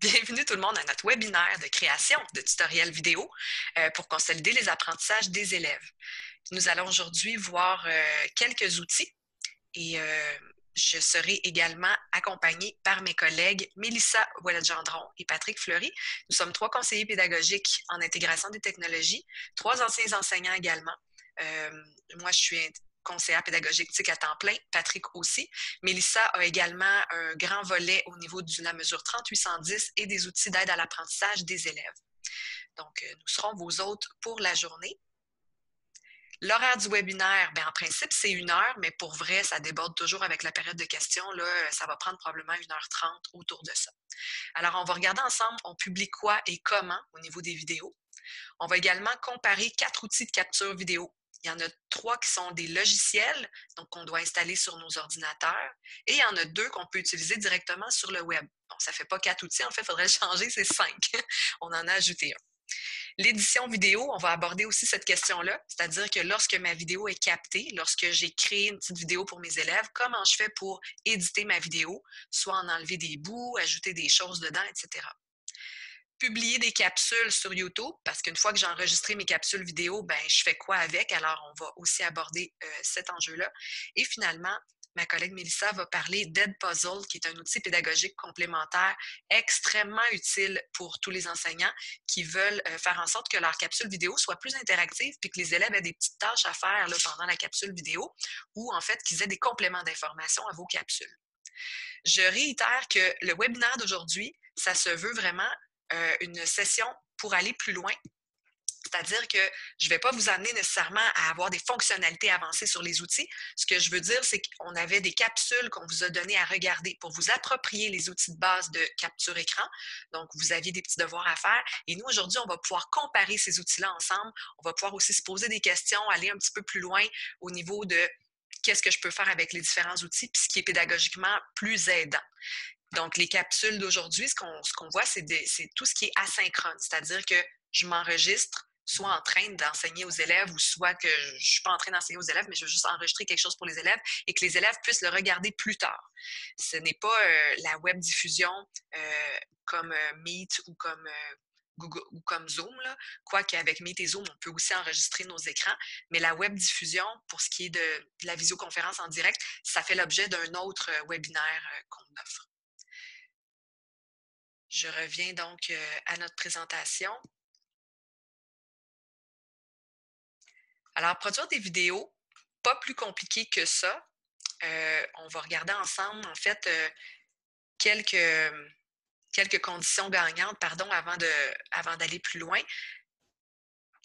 Bienvenue tout le monde à notre webinaire de création de tutoriels vidéo pour consolider les apprentissages des élèves. Nous allons aujourd'hui voir quelques outils et je serai également accompagnée par mes collègues Mélissa Ouellet-Gendron et Patrick Fleury. Nous sommes 3 conseillers pédagogiques en intégration des technologies, 3 anciens enseignants également. Moi, je suis conseillère pédagogique TIC à temps plein, Patrick aussi. Mélissa a également un grand volet au niveau de la mesure 3810 et des outils d'aide à l'apprentissage des élèves. Donc, nous serons vos hôtes pour la journée. L'horaire du webinaire, bien, en principe, c'est 1 heure, mais pour vrai, ça déborde toujours avec la période de questions. Là, ça va prendre probablement 1h30 autour de ça. Alors, on va regarder ensemble, on publie quoi et comment au niveau des vidéos. On va également comparer 4 outils de capture vidéo. Il y en a 3 qui sont des logiciels, donc qu'on doit installer sur nos ordinateurs, et il y en a 2 qu'on peut utiliser directement sur le web. Bon, ça ne fait pas 4 outils, en fait, il faudrait le changer, c'est 5. On en a ajouté un. L'édition vidéo, on va aborder aussi cette question-là, c'est-à-dire que lorsque ma vidéo est captée, lorsque j'ai créé une petite vidéo pour mes élèves, comment je fais pour éditer ma vidéo, soit en enlever des bouts, ajouter des choses dedans, etc. Publier des capsules sur YouTube, parce qu'une fois que j'ai enregistré mes capsules vidéo, ben, je fais quoi avec? Alors, on va aussi aborder cet enjeu-là. Et finalement, ma collègue Mélissa va parler d'EdPuzzle, qui est un outil pédagogique complémentaire extrêmement utile pour tous les enseignants qui veulent faire en sorte que leur capsule vidéo soit plus interactive puis que les élèves aient des petites tâches à faire là, pendant la capsule vidéo ou en fait qu'ils aient des compléments d'information à vos capsules. Je réitère que le webinaire d'aujourd'hui, ça se veut vraiment une session pour aller plus loin. C'est-à-dire que je ne vais pas vous amener nécessairement à avoir des fonctionnalités avancées sur les outils. Ce que je veux dire, c'est qu'on avait des capsules qu'on vous a données à regarder pour vous approprier les outils de base de capture écran. Donc, vous aviez des petits devoirs à faire. Et nous, aujourd'hui, on va pouvoir comparer ces outils-là ensemble. On va pouvoir aussi se poser des questions, aller un petit peu plus loin au niveau de qu'est-ce que je peux faire avec les différents outils, puis ce qui est pédagogiquement plus aidant. Donc, les capsules d'aujourd'hui, ce qu'on voit, c'est tout ce qui est asynchrone, c'est-à-dire que je m'enregistre soit en train d'enseigner aux élèves ou soit que je ne suis pas en train d'enseigner aux élèves, mais je veux juste enregistrer quelque chose pour les élèves et que les élèves puissent le regarder plus tard. Ce n'est pas la web diffusion comme Meet ou comme Google ou comme Zoom, là. Quoique avec Meet et Zoom, on peut aussi enregistrer nos écrans, mais la web diffusion, pour ce qui est de la visioconférence en direct, ça fait l'objet d'un autre webinaire qu'on offre. Je reviens donc à notre présentation. Alors, produire des vidéos, pas plus compliqué que ça. On va regarder ensemble, en fait, quelques conditions gagnantes, pardon, avant d'aller plus loin.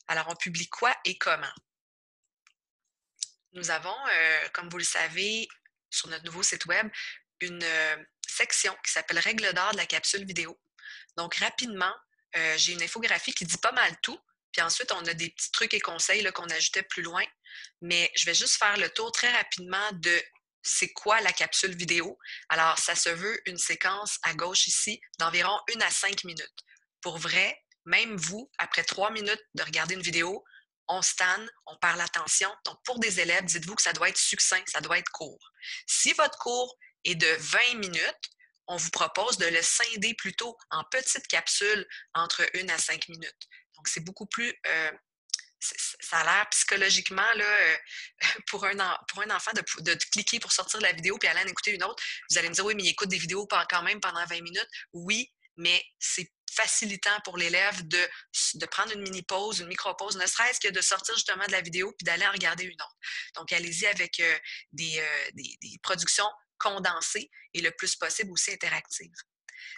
Alors, on publie quoi et comment? Nous avons, comme vous le savez, sur notre nouveau site web, une section qui s'appelle Règles d'art de la capsule vidéo. Donc, rapidement, j'ai une infographie qui dit pas mal tout. Puis ensuite, on a des petits trucs et conseils là, qu'on ajoutait plus loin. Mais je vais juste faire le tour très rapidement de c'est quoi la capsule vidéo. Alors, ça se veut une séquence à gauche ici d'environ 1 à 5 minutes. Pour vrai, même vous, après 3 minutes de regarder une vidéo, on stanne, on perd l'attention. Donc, pour des élèves, dites-vous que ça doit être succinct, ça doit être court. Si votre cours est de 20 minutes, on vous propose de le scinder plutôt en petites capsules entre 1 à 5 minutes. Donc, c'est beaucoup plus... ça a l'air psychologiquement, là, pour un enfant, de cliquer pour sortir de la vidéo puis aller en écouter une autre. Vous allez me dire, oui, mais il écoute des vidéos quand même pendant 20 minutes. Oui, mais c'est facilitant pour l'élève de prendre une mini-pause, une micro-pause, ne serait-ce que de sortir justement de la vidéo puis d'aller en regarder une autre. Donc, allez-y avec des productions condensées et le plus possible aussi interactives.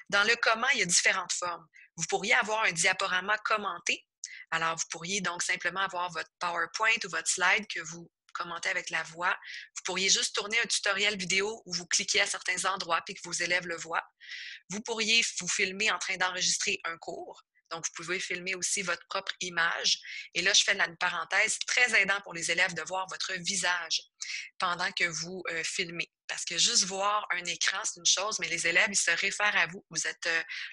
Dans le comment, il y a différentes formes. Vous pourriez avoir un diaporama commenté. Alors, vous pourriez donc simplement avoir votre PowerPoint ou votre slide que vous commentez avec la voix. Vous pourriez juste tourner un tutoriel vidéo où vous cliquez à certains endroits puis que vos élèves le voient. Vous pourriez vous filmer en train d'enregistrer un cours. Donc, vous pouvez filmer aussi votre propre image. Et là, je fais une parenthèse, très aidant pour les élèves de voir votre visage pendant que vous filmez. Parce que juste voir un écran, c'est une chose, mais les élèves, ils se réfèrent à vous. Vous êtes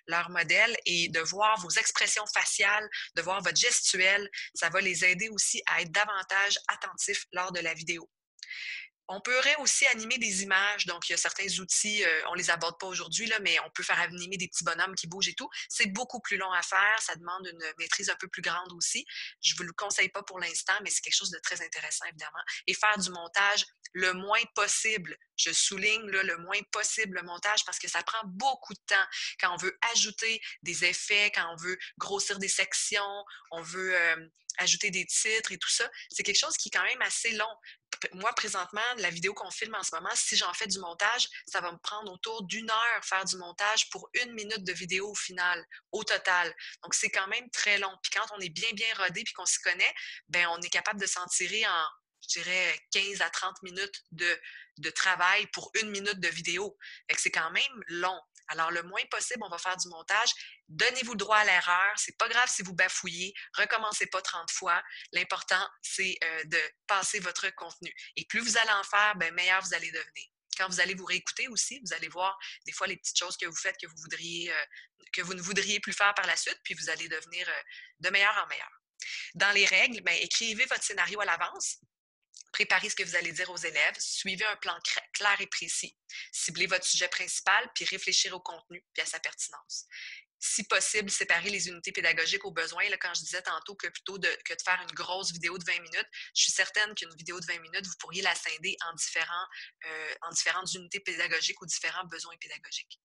leur modèle et de voir vos expressions faciales, de voir votre gestuelle, ça va les aider aussi à être davantage attentifs lors de la vidéo. On pourrait aussi animer des images. Donc, il y a certains outils, on ne les aborde pas aujourd'hui, là, mais on peut faire animer des petits bonhommes qui bougent et tout. C'est beaucoup plus long à faire. Ça demande une maîtrise un peu plus grande aussi. Je ne vous le conseille pas pour l'instant, mais c'est quelque chose de très intéressant, évidemment. Et faire du montage le moins possible. Je souligne là, le moins possible le montage parce que ça prend beaucoup de temps. Quand on veut ajouter des effets, quand on veut grossir des sections, on veut ajouter des titres et tout ça, c'est quelque chose qui est quand même assez long. Moi, présentement, la vidéo qu'on filme en ce moment, si j'en fais du montage, ça va me prendre autour d'1 heure faire du montage pour 1 minute de vidéo au final, au total. Donc, c'est quand même très long. Puis quand on est bien, bien rodé puis qu'on s'y connaît, ben on est capable de s'en tirer en, je dirais, 15 à 30 minutes de travail pour 1 minute de vidéo. Fait que c'est quand même long. Alors, le moins possible, on va faire du montage. Donnez-vous le droit à l'erreur. C'est pas grave si vous bafouillez. Recommencez pas 30 fois. L'important, c'est de passer votre contenu. Et plus vous allez en faire, ben, meilleur vous allez devenir. Quand vous allez vous réécouter aussi, vous allez voir des fois les petites choses que vous faites que vous ne voudriez plus faire par la suite, puis vous allez devenir de meilleur en meilleur. Dans les règles, ben, écrivez votre scénario à l'avance. Préparez ce que vous allez dire aux élèves, suivez un plan clair et précis, ciblez votre sujet principal, puis réfléchir au contenu puis à sa pertinence. Si possible, séparer les unités pédagogiques aux besoins. Là, quand je disais tantôt que plutôt que de faire une grosse vidéo de 20 minutes, je suis certaine qu'une vidéo de 20 minutes, vous pourriez la scinder en différentes unités pédagogiques ou différents besoins pédagogiques.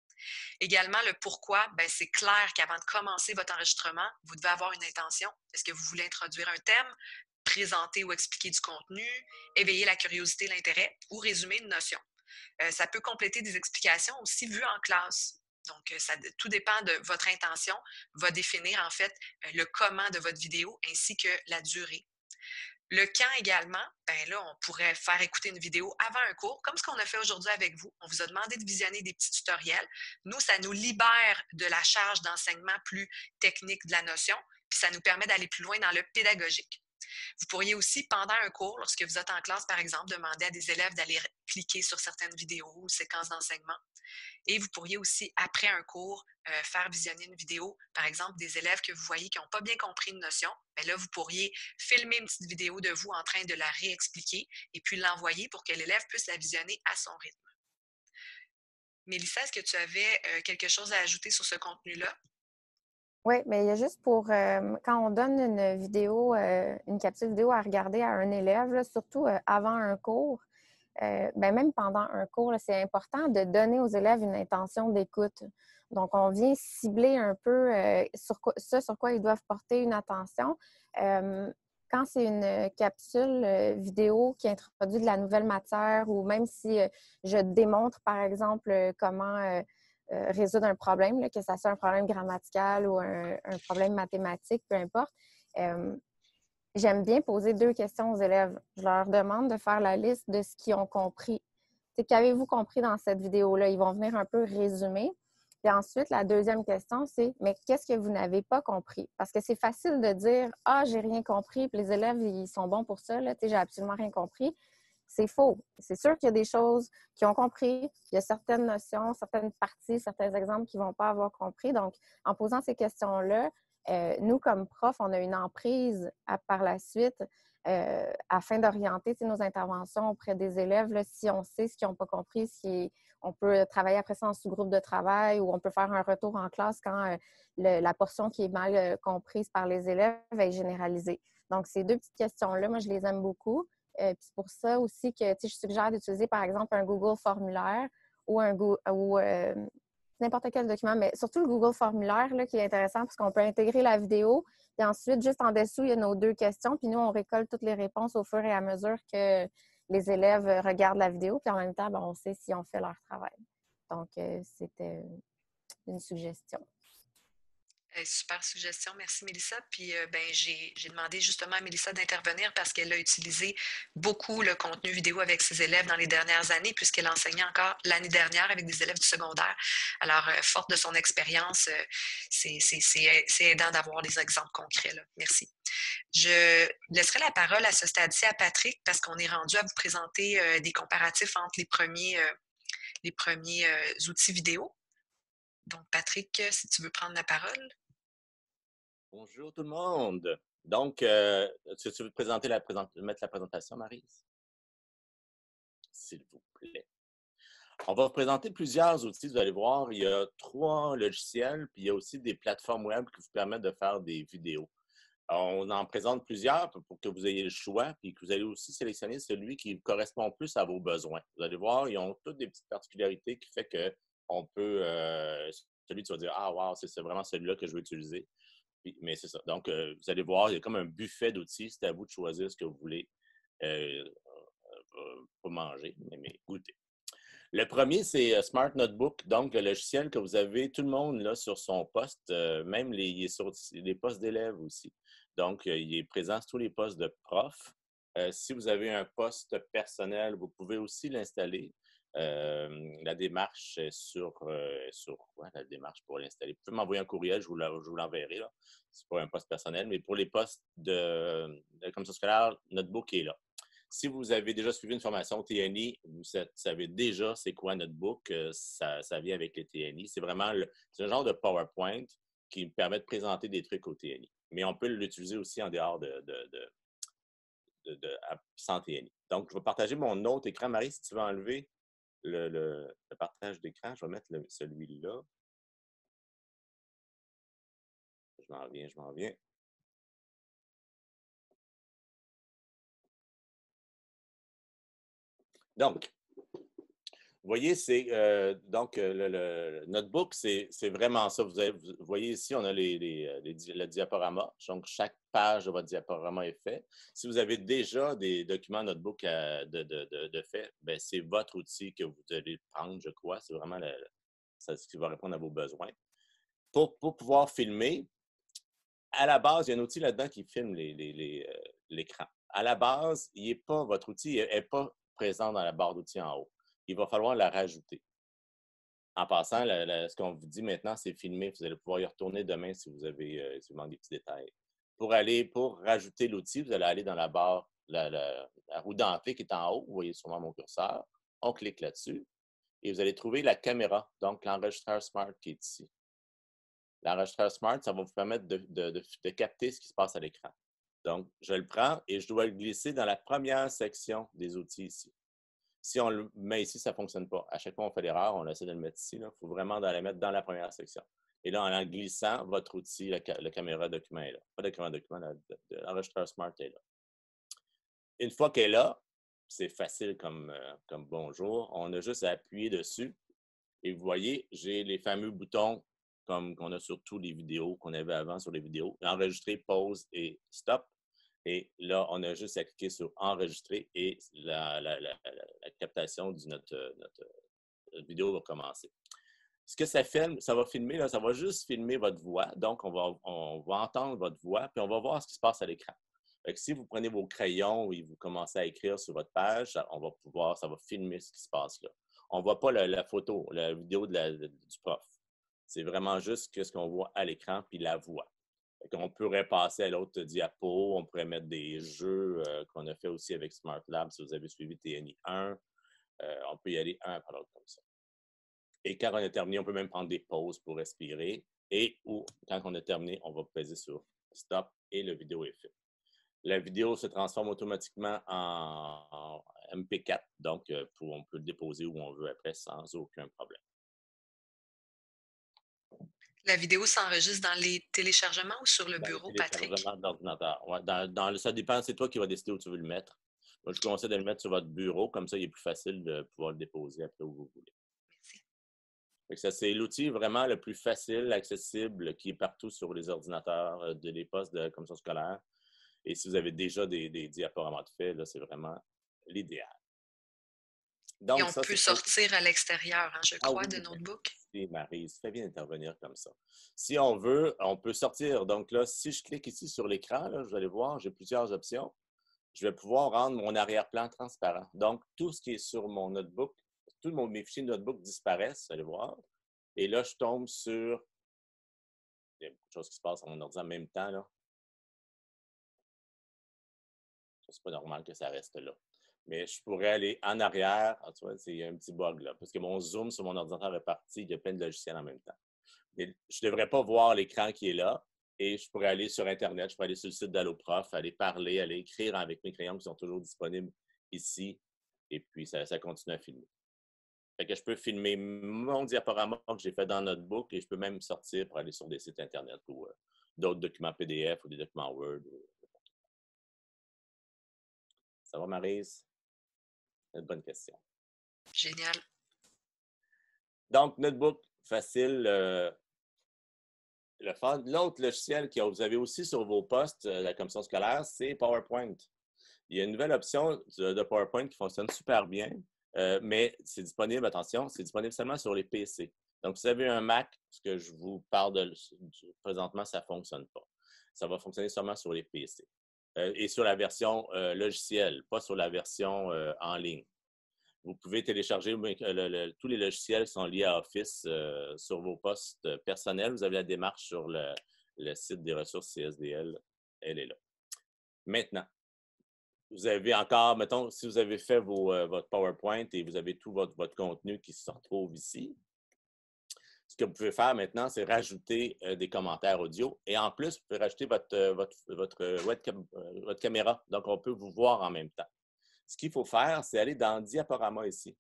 Également, le pourquoi, ben, c'est clair qu'avant de commencer votre enregistrement, vous devez avoir une intention. Est-ce que vous voulez introduire un thème, présenter ou expliquer du contenu, éveiller la curiosité, l'intérêt ou résumer une notion? Ça peut compléter des explications aussi vues en classe. Donc, tout dépend de votre intention, va définir en fait le comment de votre vidéo ainsi que la durée. Le quand également, ben là, on pourrait faire écouter une vidéo avant un cours, comme ce qu'on a fait aujourd'hui avec vous. On vous a demandé de visionner des petits tutoriels. Nous, ça nous libère de la charge d'enseignement plus technique de la notion, puis ça nous permet d'aller plus loin dans le pédagogique. Vous pourriez aussi, pendant un cours, lorsque vous êtes en classe, par exemple, demander à des élèves d'aller cliquer sur certaines vidéos ou séquences d'enseignement. Et vous pourriez aussi, après un cours, faire visionner une vidéo, par exemple, des élèves que vous voyez qui n'ont pas bien compris une notion. Bien là, vous pourriez filmer une petite vidéo de vous en train de la réexpliquer et puis l'envoyer pour que l'élève puisse la visionner à son rythme. Mélissa, est-ce que tu avais quelque chose à ajouter sur ce contenu-là? Oui, mais il y a juste pour quand on donne une vidéo, une capsule vidéo à regarder à un élève, là, surtout avant un cours, ben même pendant un cours, c'est important de donner aux élèves une intention d'écoute. Donc, on vient cibler un peu sur quoi ils doivent porter une attention. Quand c'est une capsule vidéo qui introduit de la nouvelle matière ou même si je démontre, par exemple, comment résoudre un problème, là, que ce soit un problème grammatical ou un problème mathématique, peu importe, j'aime bien poser 2 questions aux élèves. Je leur demande de faire la liste de ce qu'ils ont compris. Qu'avez-vous compris dans cette vidéo-là? Ils vont venir un peu résumer. Puis ensuite, la deuxième question, c'est mais qu'est-ce que vous n'avez pas compris? Parce que c'est facile de dire ah, j'ai rien compris, puis les élèves, ils sont bons pour ça, là, j'ai absolument rien compris. C'est faux. C'est sûr qu'il y a des choses qu'ils ont compris. Il y a certaines notions, certaines parties, certains exemples qu'ils ne vont pas avoir compris. Donc, en posant ces questions-là, nous, comme profs, on a une emprise par la suite afin d'orienter nos interventions auprès des élèves. Là, si on sait ce qu'ils n'ont pas compris, si on peut travailler après ça en sous-groupe de travail ou on peut faire un retour en classe quand la portion qui est mal comprise par les élèves est généralisée. Donc, ces 2 petites questions-là, moi, je les aime beaucoup. Puis c'est pour ça aussi que je suggère d'utiliser, par exemple, un Google formulaire ou n'importe quel document, mais surtout le Google formulaire là, qui est intéressant parce qu'on peut intégrer la vidéo. Puis ensuite, juste en dessous, il y a nos 2 questions. Puis nous, on récolte toutes les réponses au fur et à mesure que les élèves regardent la vidéo. Puis en même temps, ben, on sait si on fait leur travail. Donc, c'était une suggestion. Super suggestion, merci Mélissa. Puis ben, j'ai demandé justement à Mélissa d'intervenir parce qu'elle a utilisé beaucoup le contenu vidéo avec ses élèves dans les dernières années, puisqu'elle enseignait encore l'année dernière avec des élèves du secondaire. Alors, forte de son expérience, c'est aidant d'avoir des exemples concrets, là. Merci. Je laisserai la parole à ce stade-ci à Patrick parce qu'on est rendu à vous présenter des comparatifs entre les premiers outils vidéo. Donc, Patrick, si tu veux prendre la parole. Bonjour tout le monde. Donc, est-ce que tu veux te présenter mettre la présentation, Maryse? s'il vous plaît. On va vous présenter plusieurs outils. Vous allez voir, il y a 3 logiciels, puis il y a aussi des plateformes web qui vous permettent de faire des vidéos. On en présente plusieurs pour que vous ayez le choix, puis que vous allez aussi sélectionner celui qui correspond plus à vos besoins. Vous allez voir, ils ont toutes des petites particularités qui fait qu'on peut, celui tu vas dire, ah wow, c'est vraiment celui-là que je veux utiliser. Puis, mais c'est ça. Donc, vous allez voir, il y a comme un buffet d'outils. C'est à vous de choisir ce que vous voulez euh, pas manger, mais goûter. Le premier, c'est Smart Notebook, donc le logiciel que vous avez tout le monde là, sur son poste, même il est sur les postes d'élèves aussi. Donc, il est présent sur tous les postes de prof. Si vous avez un poste personnel, vous pouvez aussi l'installer. La démarche est sur quoi, la démarche pour l'installer? Vous pouvez m'envoyer un courriel, je vous l'enverrai. C'est pas un poste personnel, mais pour les postes de commission scolaire, Notebook est là. Si vous avez déjà suivi une formation TNI, vous savez déjà c'est quoi Notebook, ça vient avec les TNI. C'est vraiment c'est un genre de PowerPoint qui permet de présenter des trucs au TNI. Mais on peut l'utiliser aussi en dehors sans TNI. Donc, je vais partager mon autre écran. Marie, si tu veux enlever le partage d'écran, je vais mettre celui-là. Je m'en viens. Donc, vous voyez, le notebook, c'est vraiment ça. Vous voyez ici, on a le diaporama. Donc, chaque page de votre diaporama est fait. Si vous avez déjà des documents notebook de fait, ben, c'est votre outil que vous devez prendre, je crois. C'est vraiment ce qui va répondre à vos besoins. Pour pouvoir filmer, à la base, il y a un outil là-dedans qui filme l'écran. À la base, votre outil n'est pas présent dans la barre d'outils en haut. Il va falloir la rajouter. En passant, ce qu'on vous dit maintenant, c'est filmer. Vous allez pouvoir y retourner demain si vous manquez des petits détails. Pour rajouter l'outil, vous allez aller dans la barre, la roue dentée qui est en haut. Vous voyez sûrement mon curseur. On clique là-dessus et vous allez trouver la caméra, donc l'enregistreur Smart qui est ici. L'enregistreur Smart, ça va vous permettre de capter ce qui se passe à l'écran. Donc, je le prends et je dois le glisser dans la première section des outils ici. Si on le met ici, ça ne fonctionne pas. À chaque fois, on fait l'erreur, on essaie de le mettre ici. Il faut vraiment la mettre dans la première section. Et là, en glissant, votre outil, la caméra document est là. Pas de caméra document, l'enregistreur Smart est là. Une fois qu'elle est là, c'est facile comme bonjour. On a juste à appuyer dessus. Et vous voyez, j'ai les fameux boutons comme qu'on a sur toutes les vidéos qu'on avait avant sur les vidéos. Enregistrer, pause et stop. Et là, on a juste à cliquer sur enregistrer et la captation de notre vidéo va commencer. Ce que ça filme, ça va filmer, là, ça va juste filmer votre voix. Donc, on va entendre votre voix, puis on va voir ce qui se passe à l'écran. Si vous prenez vos crayons et vous commencez à écrire sur votre page, ça va filmer ce qui se passe là. On ne voit pas la photo, la vidéo du prof. C'est vraiment juste ce qu'on voit à l'écran puis la voix. On pourrait passer à l'autre diapo, on pourrait mettre des jeux qu'on a fait aussi avec SmartLab si vous avez suivi TNI 1. On peut y aller un après l'autre comme ça. Et quand on a terminé, on peut même prendre des pauses pour respirer. Quand on a terminé, on va peser sur stop et la vidéo est faite. La vidéo se transforme automatiquement en MP4, donc on peut le déposer où on veut après sans aucun problème. La vidéo s'enregistre dans les téléchargements ou sur le bureau, Patrick? Téléchargement d'ordinateur. Ouais, ça dépend, c'est toi qui vas décider où tu veux le mettre. Moi, je conseille de le mettre sur votre bureau, comme ça, il est plus facile de pouvoir le déposer après où vous voulez. Merci. C'est l'outil vraiment le plus facile, accessible, qui est partout sur les ordinateurs des postes de commission scolaire. Et si vous avez déjà des diaporamas de fait, là, c'est vraiment l'idéal. Donc, et on peut sortir à l'extérieur, hein, je crois, de Notebook. Oui, Marie, ça fait bien d'intervenir comme ça. Si on veut, on peut sortir. Donc là, si je clique ici sur l'écran, vous allez voir, j'ai plusieurs options. Je vais pouvoir rendre mon arrière-plan transparent. Donc, tout ce qui est sur mon notebook, tous mes fichiers de notebook disparaissent, vous allez voir. Et là, je tombe sur... Il y a beaucoup de choses qui se passent sur mon ordi en même temps, là. C'est pas normal que ça reste là. Mais je pourrais aller en arrière. Ah, tu vois, il y a un petit bug là. Parce que mon zoom sur mon ordinateur est parti. Il y a plein de logiciels en même temps. Mais je ne devrais pas voir l'écran qui est là. Et je pourrais aller sur Internet. Je pourrais aller sur le site d'AlloProf, aller parler, aller écrire avec mes crayons qui sont toujours disponibles ici Et puis, ça continue à filmer. Fait que je peux filmer mon diaporama que j'ai fait dans Notebook et je peux même sortir pour aller sur des sites Internet ou d'autres documents PDF ou des documents Word. Ça va, Maryse? C'est une bonne question. Génial. Donc, Notebook, facile. L'autre logiciel que vous avez aussi sur vos postes, la commission scolaire, c'est PowerPoint. Il y a une nouvelle option de PowerPoint qui fonctionne super bien, mais c'est disponible, attention, c'est disponible seulement sur les PC. Donc, si vous avez un Mac, ce que je vous parle présentement, ça ne fonctionne pas. Ça va fonctionner seulement sur les PC. Et sur la version logicielle, pas sur la version en ligne. Vous pouvez télécharger tous les logiciels qui sont liés à Office sur vos postes personnels. Vous avez la démarche sur le site des ressources CSDL. Elle est là. Maintenant, vous avez encore, mettons, si vous avez fait votre PowerPoint et vous avez tout votre contenu qui se retrouve ici, ce que vous pouvez faire maintenant, c'est rajouter des commentaires audio. Et en plus, vous pouvez rajouter votre caméra. Donc, on peut vous voir en même temps. Ce qu'il faut faire, c'est aller dans Diaporama ici.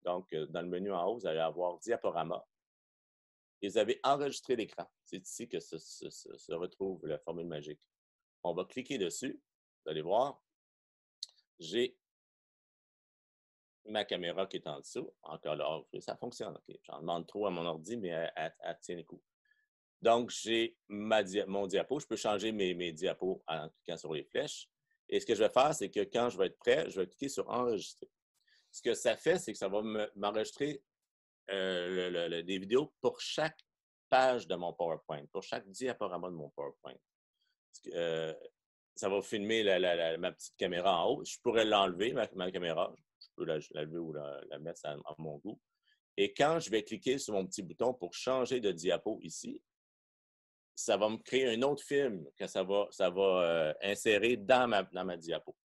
Donc, dans le menu en haut, vous allez avoir Diaporama. Et vous avez enregistré l'écran. C'est ici que se retrouve la formule magique. On va cliquer dessus. Vous allez voir. J'ai ma caméra qui est en dessous. Encore là, ça fonctionne. Okay. J'en demande trop à mon ordi, mais elle tient les coups. Donc, j'ai mon diapo. Je peux changer mes diapos en cliquant sur les flèches. Et ce que je vais faire, c'est que quand je vais être prêt, je vais cliquer sur Enregistrer. Ce que ça fait, c'est que ça va m'enregistrer des vidéos pour chaque page de mon PowerPoint, pour chaque diaporama de mon PowerPoint. Ça va filmer ma petite caméra en haut. Je pourrais l'enlever, ma caméra. Je peux la lever ou la mettre à mon goût. Et quand je vais cliquer sur mon petit bouton pour changer de diapo ici, ça va me créer un autre film que ça va insérer dans ma diapo.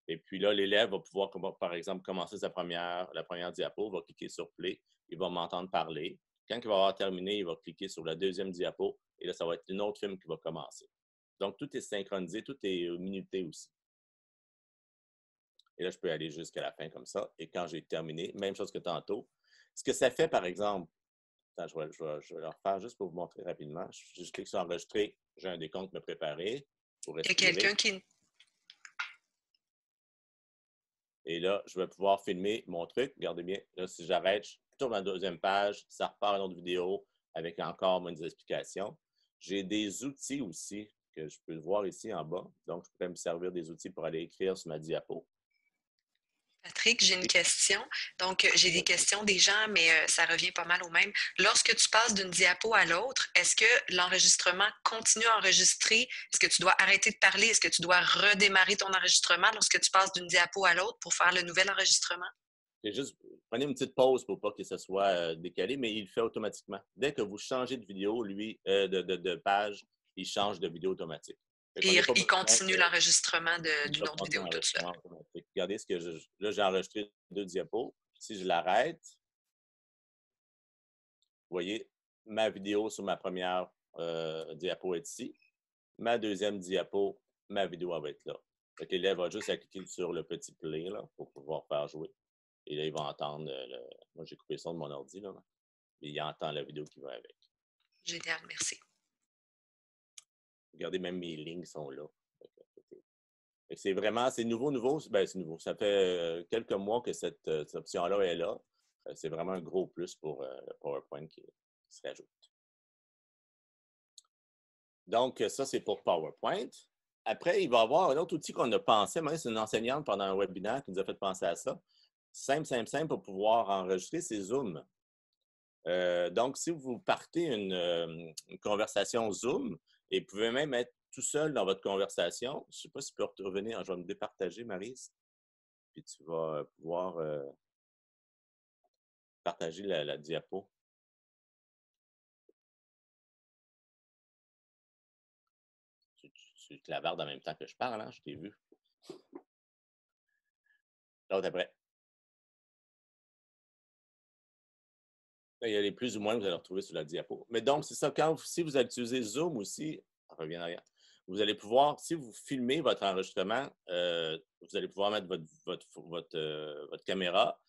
Et puis là, l'élève va pouvoir, par exemple, commencer la première diapo, va cliquer sur Play, il va m'entendre parler. Quand il va avoir terminé, il va cliquer sur la deuxième diapo et là, ça va être un autre film qui va commencer. Donc, tout est synchronisé, tout est minuté aussi. Et là, je peux aller jusqu'à la fin comme ça. Et quand j'ai terminé, même chose que tantôt. Ce que ça fait, par exemple, attends, je vais le refaire juste pour vous montrer rapidement. Je clique sur Enregistrer, j'ai un décompte me préparer pour Il y a respirer. quelqu'un qui... Et là, je vais pouvoir filmer mon truc. Regardez bien, là, si j'arrête, je tourne la deuxième page, ça repart à une autre vidéo avec encore moins d'explications. J'ai des outils aussi que je peux voir ici en bas. Donc, je pourrais me servir des outils pour aller écrire sur ma diapo. Patrick, j'ai une question. Donc, j'ai des questions des gens, mais ça revient pas mal au même. Lorsque tu passes d'une diapo à l'autre, est-ce que l'enregistrement continue à enregistrer? Est-ce que tu dois arrêter de parler? Est-ce que tu dois redémarrer ton enregistrement lorsque tu passes d'une diapo à l'autre pour faire le nouvel enregistrement? C'est juste, prenez une petite pause pour pas que ce soit décalé, mais il le fait automatiquement. Dès que vous changez de vidéo, lui, de page, il change de vidéo automatique. Et il continue l'enregistrement d'une autre vidéo toute seule. Regardez là, j'ai enregistré 2 diapos. Si je l'arrête, vous voyez, ma vidéo sur ma première diapo est ici. Ma deuxième diapo, ma vidéo elle va être là. L'élève va juste cliquer sur le petit play là, pour pouvoir faire jouer. Et là, il va entendre, moi j'ai coupé le son de mon ordi, là, et il entend la vidéo qui va avec. Génial, merci. Regardez, même mes lignes sont là. C'est vraiment, c'est nouveau. Ben, c'est nouveau. Ça fait quelques mois que cette option-là est là. C'est vraiment un gros plus pour le PowerPoint qui se rajoute. Donc, ça, c'est pour PowerPoint. Après, il va y avoir un autre outil qu'on a pensé. Moi, c'est une enseignante pendant un webinaire qui nous a fait penser à ça. Simple pour pouvoir enregistrer, c'est Zoom. Donc, si vous partez une conversation Zoom, et vous pouvez même être tout seul dans votre conversation, je ne sais pas si tu peux revenir, je vais me départager, Maryse, puis tu vas pouvoir partager la diapo. Tu clavardes en même temps que je parle, hein? Je t'ai vu. L'autre après. Il y a les plus ou moins que vous allez retrouver sur la diapo. Mais donc, c'est ça, si vous allez utiliser Zoom aussi, on revient derrière. Vous allez pouvoir, si vous filmez votre enregistrement, vous allez pouvoir mettre votre caméra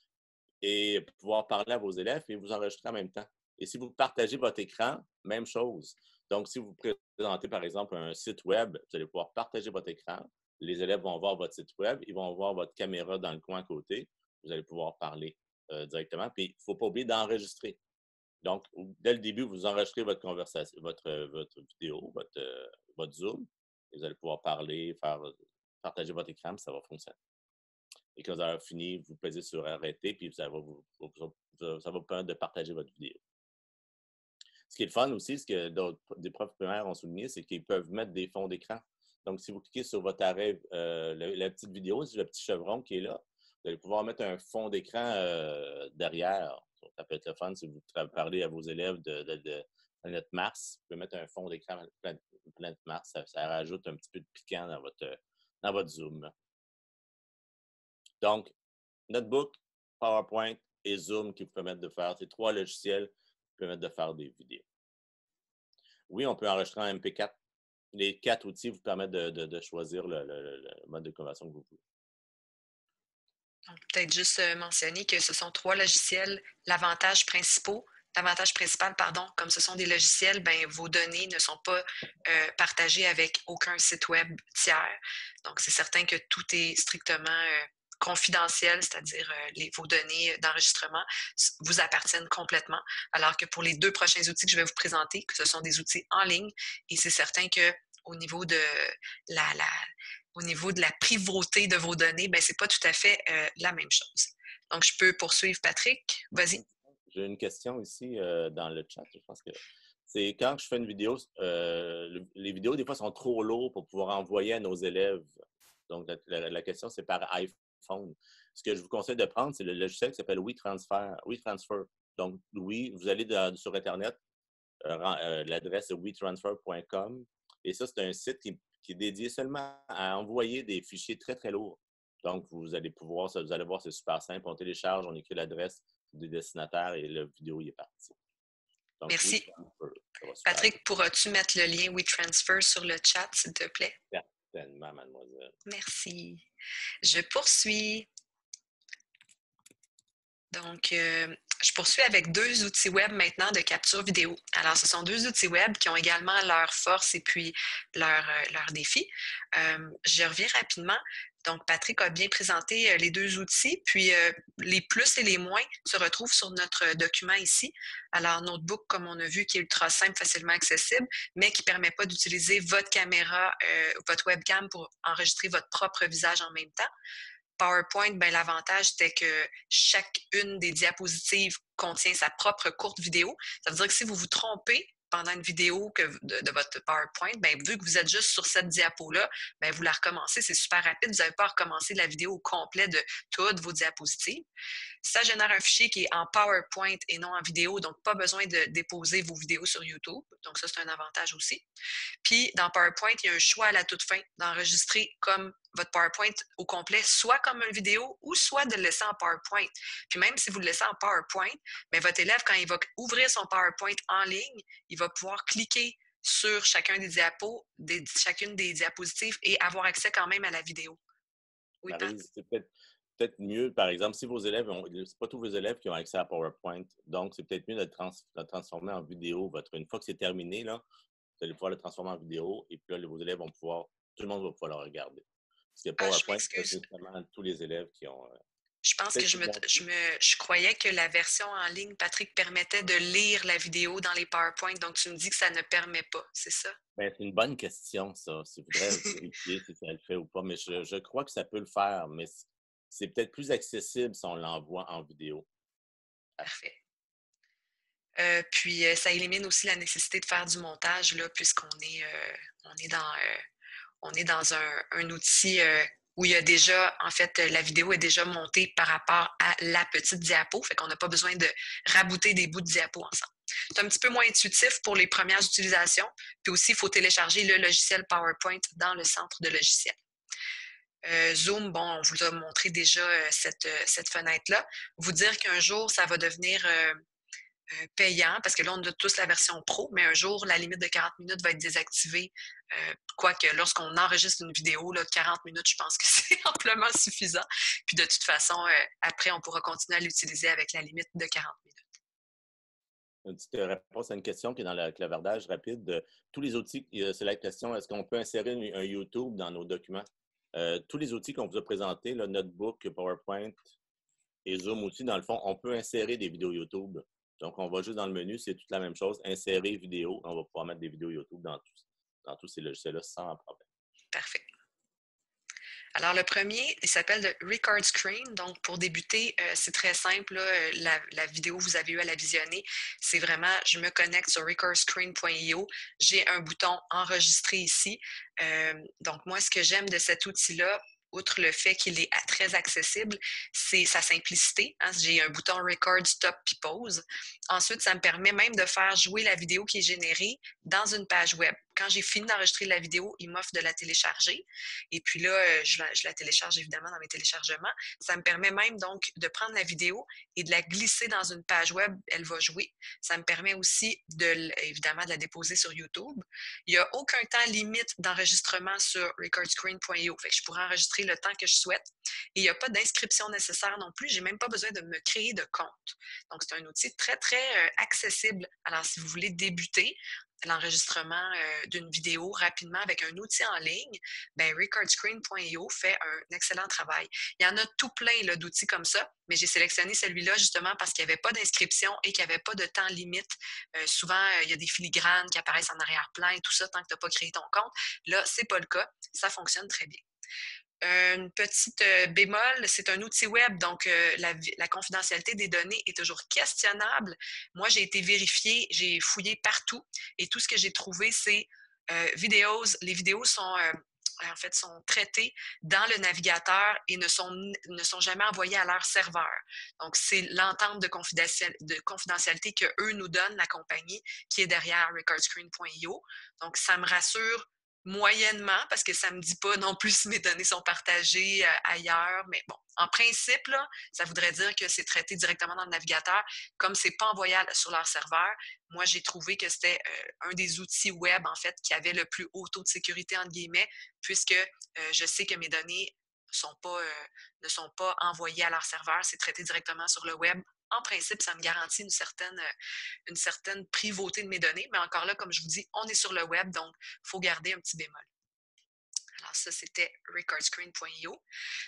et pouvoir parler à vos élèves et vous enregistrer en même temps. Et si vous partagez votre écran, même chose. Donc, si vous présentez, par exemple, un site web, vous allez pouvoir partager votre écran. Les élèves vont voir votre site web, ils vont voir votre caméra dans le coin à côté. Vous allez pouvoir parler directement. Puis, il ne faut pas oublier d'enregistrer. Donc, dès le début, vous enregistrez votre conversation, votre vidéo, votre Zoom. Et vous allez pouvoir parler, partager votre écran, puis ça va fonctionner. Et quand vous avez fini, vous pesez sur arrêter, puis ça va vous permettre de partager votre vidéo. Ce qui est le fun aussi, ce que des profs primaires ont souligné, c'est qu'ils peuvent mettre des fonds d'écran. Donc, si vous cliquez sur votre arrêt, la petite vidéo, c'est le petit chevron qui est là, vous allez pouvoir mettre un fond d'écran derrière. Ça peut être le fun si vous parlez à vos élèves de planète Mars. Vous pouvez mettre un fond d'écran planète Mars. Ça rajoute un petit peu de piquant dans votre Zoom. Donc, Notebook, PowerPoint et Zoom qui vous permettent de faire ces 3 logiciels qui permettent de faire des vidéos. Oui, on peut enregistrer en MP4. Les 4 outils vous permettent de choisir le mode de conversion que vous voulez. Donc, peut-être juste mentionner que ce sont 3 logiciels. L'avantage principal, comme ce sont des logiciels, vos données ne sont pas partagées avec aucun site web tiers. Donc, c'est certain que tout est strictement confidentiel, c'est-à-dire vos données d'enregistrement vous appartiennent complètement. Alors que pour les 2 prochains outils que je vais vous présenter, que ce sont des outils en ligne, et c'est certain que au niveau de la privauté de vos données, ce n'est pas tout à fait la même chose. Donc, je peux poursuivre, Patrick. Vas-y. J'ai une question ici dans le chat. Je pense que c'est quand je fais une vidéo, les vidéos, des fois, sont trop lourdes pour pouvoir envoyer à nos élèves. Donc, la question, c'est par iPhone. Ce que je vous conseille de prendre, c'est le logiciel qui s'appelle WeTransfer. Donc, vous allez sur Internet, l'adresse est wetransfer.com. Et ça, c'est un site qui est dédié seulement à envoyer des fichiers très, très lourds. Donc, vous allez voir, c'est super simple. On télécharge, on écrit l'adresse des destinataires et la vidéo y est partie. Donc, merci. Patrick, pourras-tu mettre le lien WeTransfer sur le chat, s'il te plaît? Certainement, mademoiselle. Merci. Je poursuis. Donc, je poursuis avec 2 outils web maintenant de capture vidéo. Alors, ce sont 2 outils web qui ont également leurs forces et puis leurs défis. Je reviens rapidement. Donc, Patrick a bien présenté les 2 outils, puis les plus et les moins se retrouvent sur notre document ici. Alors, Notebook, comme on a vu, qui est ultra simple, facilement accessible, mais qui ne permet pas d'utiliser votre caméra, votre webcam pour enregistrer votre propre visage en même temps. PowerPoint, l'avantage, c'était que chacune des diapositives contient sa propre courte vidéo. Ça veut dire que si vous vous trompez pendant une vidéo de votre PowerPoint, vu que vous êtes juste sur cette diapo-là, vous la recommencez, c'est super rapide. Vous n'avez pas à recommencer la vidéo au complet de toutes vos diapositives. Ça génère un fichier qui est en PowerPoint et non en vidéo, donc pas besoin de déposer vos vidéos sur YouTube. Donc ça, c'est un avantage aussi. Puis, dans PowerPoint, il y a un choix à la toute fin d'enregistrer comme votre PowerPoint au complet, soit comme une vidéo ou soit de le laisser en PowerPoint. Puis même si vous le laissez en PowerPoint, votre élève, quand il va ouvrir son PowerPoint en ligne, il va pouvoir cliquer sur chacune des diapositives et avoir accès quand même à la vidéo. Oui, Maryse, c'est peut-être mieux, par exemple, si vos élèves c'est pas tous vos élèves qui ont accès à PowerPoint, donc c'est peut-être mieux de le transformer en vidéo. Une fois que c'est terminé, là, vous allez pouvoir le transformer en vidéo et puis là, vos élèves vont pouvoir, tout le monde va pouvoir le regarder. Parce que PowerPoint, c'est justement tous les élèves qui ont... Je pense que je croyais que la version en ligne, Patrick, permettait de lire la vidéo dans les PowerPoint, donc tu me dis que ça ne permet pas, c'est ça? C'est une bonne question, ça. Si vous voudrez vérifier si ça le fait ou pas, mais je crois que ça peut le faire, mais c'est peut-être plus accessible si on l'envoie en vidéo. Parfait. Puis, ça élimine aussi la nécessité de faire du montage, là, puisqu'on est dans un outil où il y a déjà, en fait, la vidéo est déjà montée par rapport à la petite diapo, fait qu'on n'a pas besoin de rabouter des bouts de diapo ensemble. C'est un petit peu moins intuitif pour les premières utilisations, puis aussi, il faut télécharger le logiciel PowerPoint dans le centre de logiciels. Zoom, on vous a montré déjà cette fenêtre-là. Vous dire qu'un jour, ça va devenir payant, parce que là, on a tous la version pro, mais un jour, la limite de 40 minutes va être désactivée. Quoique, lorsqu'on enregistre une vidéo, là, 40 minutes, je pense que c'est amplement suffisant. Puis de toute façon, après, on pourra continuer à l'utiliser avec la limite de 40 minutes. Une petite réponse à une question qui est dans le clavardage rapide. Tous les outils, c'est la question, est-ce qu'on peut insérer un YouTube dans nos documents? Tous les outils qu'on vous a présentés, le Notebook, PowerPoint et Zoom aussi, dans le fond, on peut insérer des vidéos YouTube. Donc, on va juste dans le menu, c'est toute la même chose, insérer vidéo. On va pouvoir mettre des vidéos YouTube dans tous ces logiciels-là sans problème. Parfait. Alors, le premier, il s'appelle le Record Screen. Donc, pour débuter, c'est très simple. Là, la vidéo, vous avez eu à la visionner. C'est vraiment, je me connecte sur recordscreen.io. J'ai un bouton enregistrer ici. Donc, moi, ce que j'aime de cet outil-là, outre le fait qu'il est très accessible, c'est sa simplicité. Hein? J'ai un bouton record, stop puis pause. Ensuite, ça me permet même de faire jouer la vidéo qui est générée dans une page web. Quand j'ai fini d'enregistrer la vidéo, il m'offre de la télécharger. Et puis là, je la télécharge évidemment dans mes téléchargements. Ça me permet même donc de prendre la vidéo et de la glisser dans une page web. Elle va jouer. Ça me permet aussi évidemment de la déposer sur YouTube. Il n'y a aucun temps limite d'enregistrement sur recordscreen.io. Fait que je pourrais enregistrer le temps que je souhaite. Et il n'y a pas d'inscription nécessaire non plus. Je n'ai même pas besoin de me créer de compte. Donc, c'est un outil très, très accessible. Alors, si vous voulez débuter l'enregistrement d'une vidéo rapidement avec un outil en ligne, ben recordscreen.io fait un excellent travail. Il y en a tout plein d'outils comme ça, mais j'ai sélectionné celui-là justement parce qu'il n'y avait pas d'inscription et qu'il n'y avait pas de temps limite. Souvent, il y a des filigranes qui apparaissent en arrière-plan et tout ça tant que tu n'as pas créé ton compte. Là, ce n'est pas le cas. Ça fonctionne très bien. Une petite bémol, c'est un outil web, donc la confidentialité des données est toujours questionnable. Moi, j'ai été vérifiée, j'ai fouillé partout et tout ce que j'ai trouvé, c'est les vidéos sont sont traitées dans le navigateur et ne sont jamais envoyées à leur serveur. Donc, c'est l'entente de confidentialité qu'eux nous donnent, la compagnie, qui est derrière recordscreen.io. Donc, ça me rassure moyennement, parce que ça ne me dit pas non plus si mes données sont partagées ailleurs. Mais bon, en principe, là, ça voudrait dire que c'est traité directement dans le navigateur. Comme ce n'est pas envoyé sur leur serveur, moi, j'ai trouvé que c'était un des outils web, en fait, qui avait le plus haut taux de sécurité, entre guillemets, puisque je sais que mes données ne sont pas envoyées à leur serveur. C'est traité directement sur le web. En principe, ça me garantit une certaine privauté de mes données. Mais encore là, comme je vous dis, on est sur le web, donc il faut garder un petit bémol. Alors ça, c'était recordscreen.io.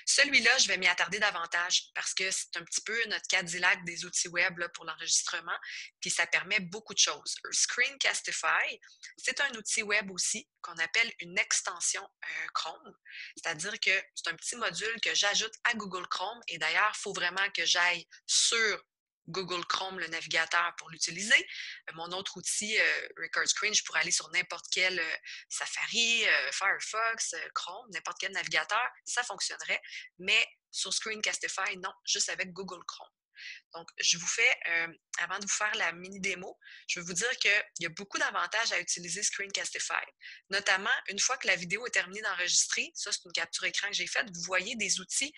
Celui-là, je vais m'y attarder davantage parce que c'est un petit peu notre Cadillac des outils web là, pour l'enregistrement, puis ça permet beaucoup de choses. Screencastify, c'est un outil web aussi qu'on appelle une extension Chrome, c'est-à-dire que c'est un petit module que j'ajoute à Google Chrome et d'ailleurs, il faut vraiment que j'aille sur Google Chrome, le navigateur, pour l'utiliser. Mon autre outil, Record Screen, je pourrais aller sur n'importe quel Safari, Firefox, Chrome, n'importe quel navigateur, ça fonctionnerait. Mais sur Screencastify, non, juste avec Google Chrome. Donc, je vous fais, avant de vous faire la mini-démo, je vais vous dire qu'il y a beaucoup d'avantages à utiliser Screencastify. Notamment, une fois que la vidéo est terminée d'enregistrer, ça c'est une capture écran que j'ai faite, vous voyez des outils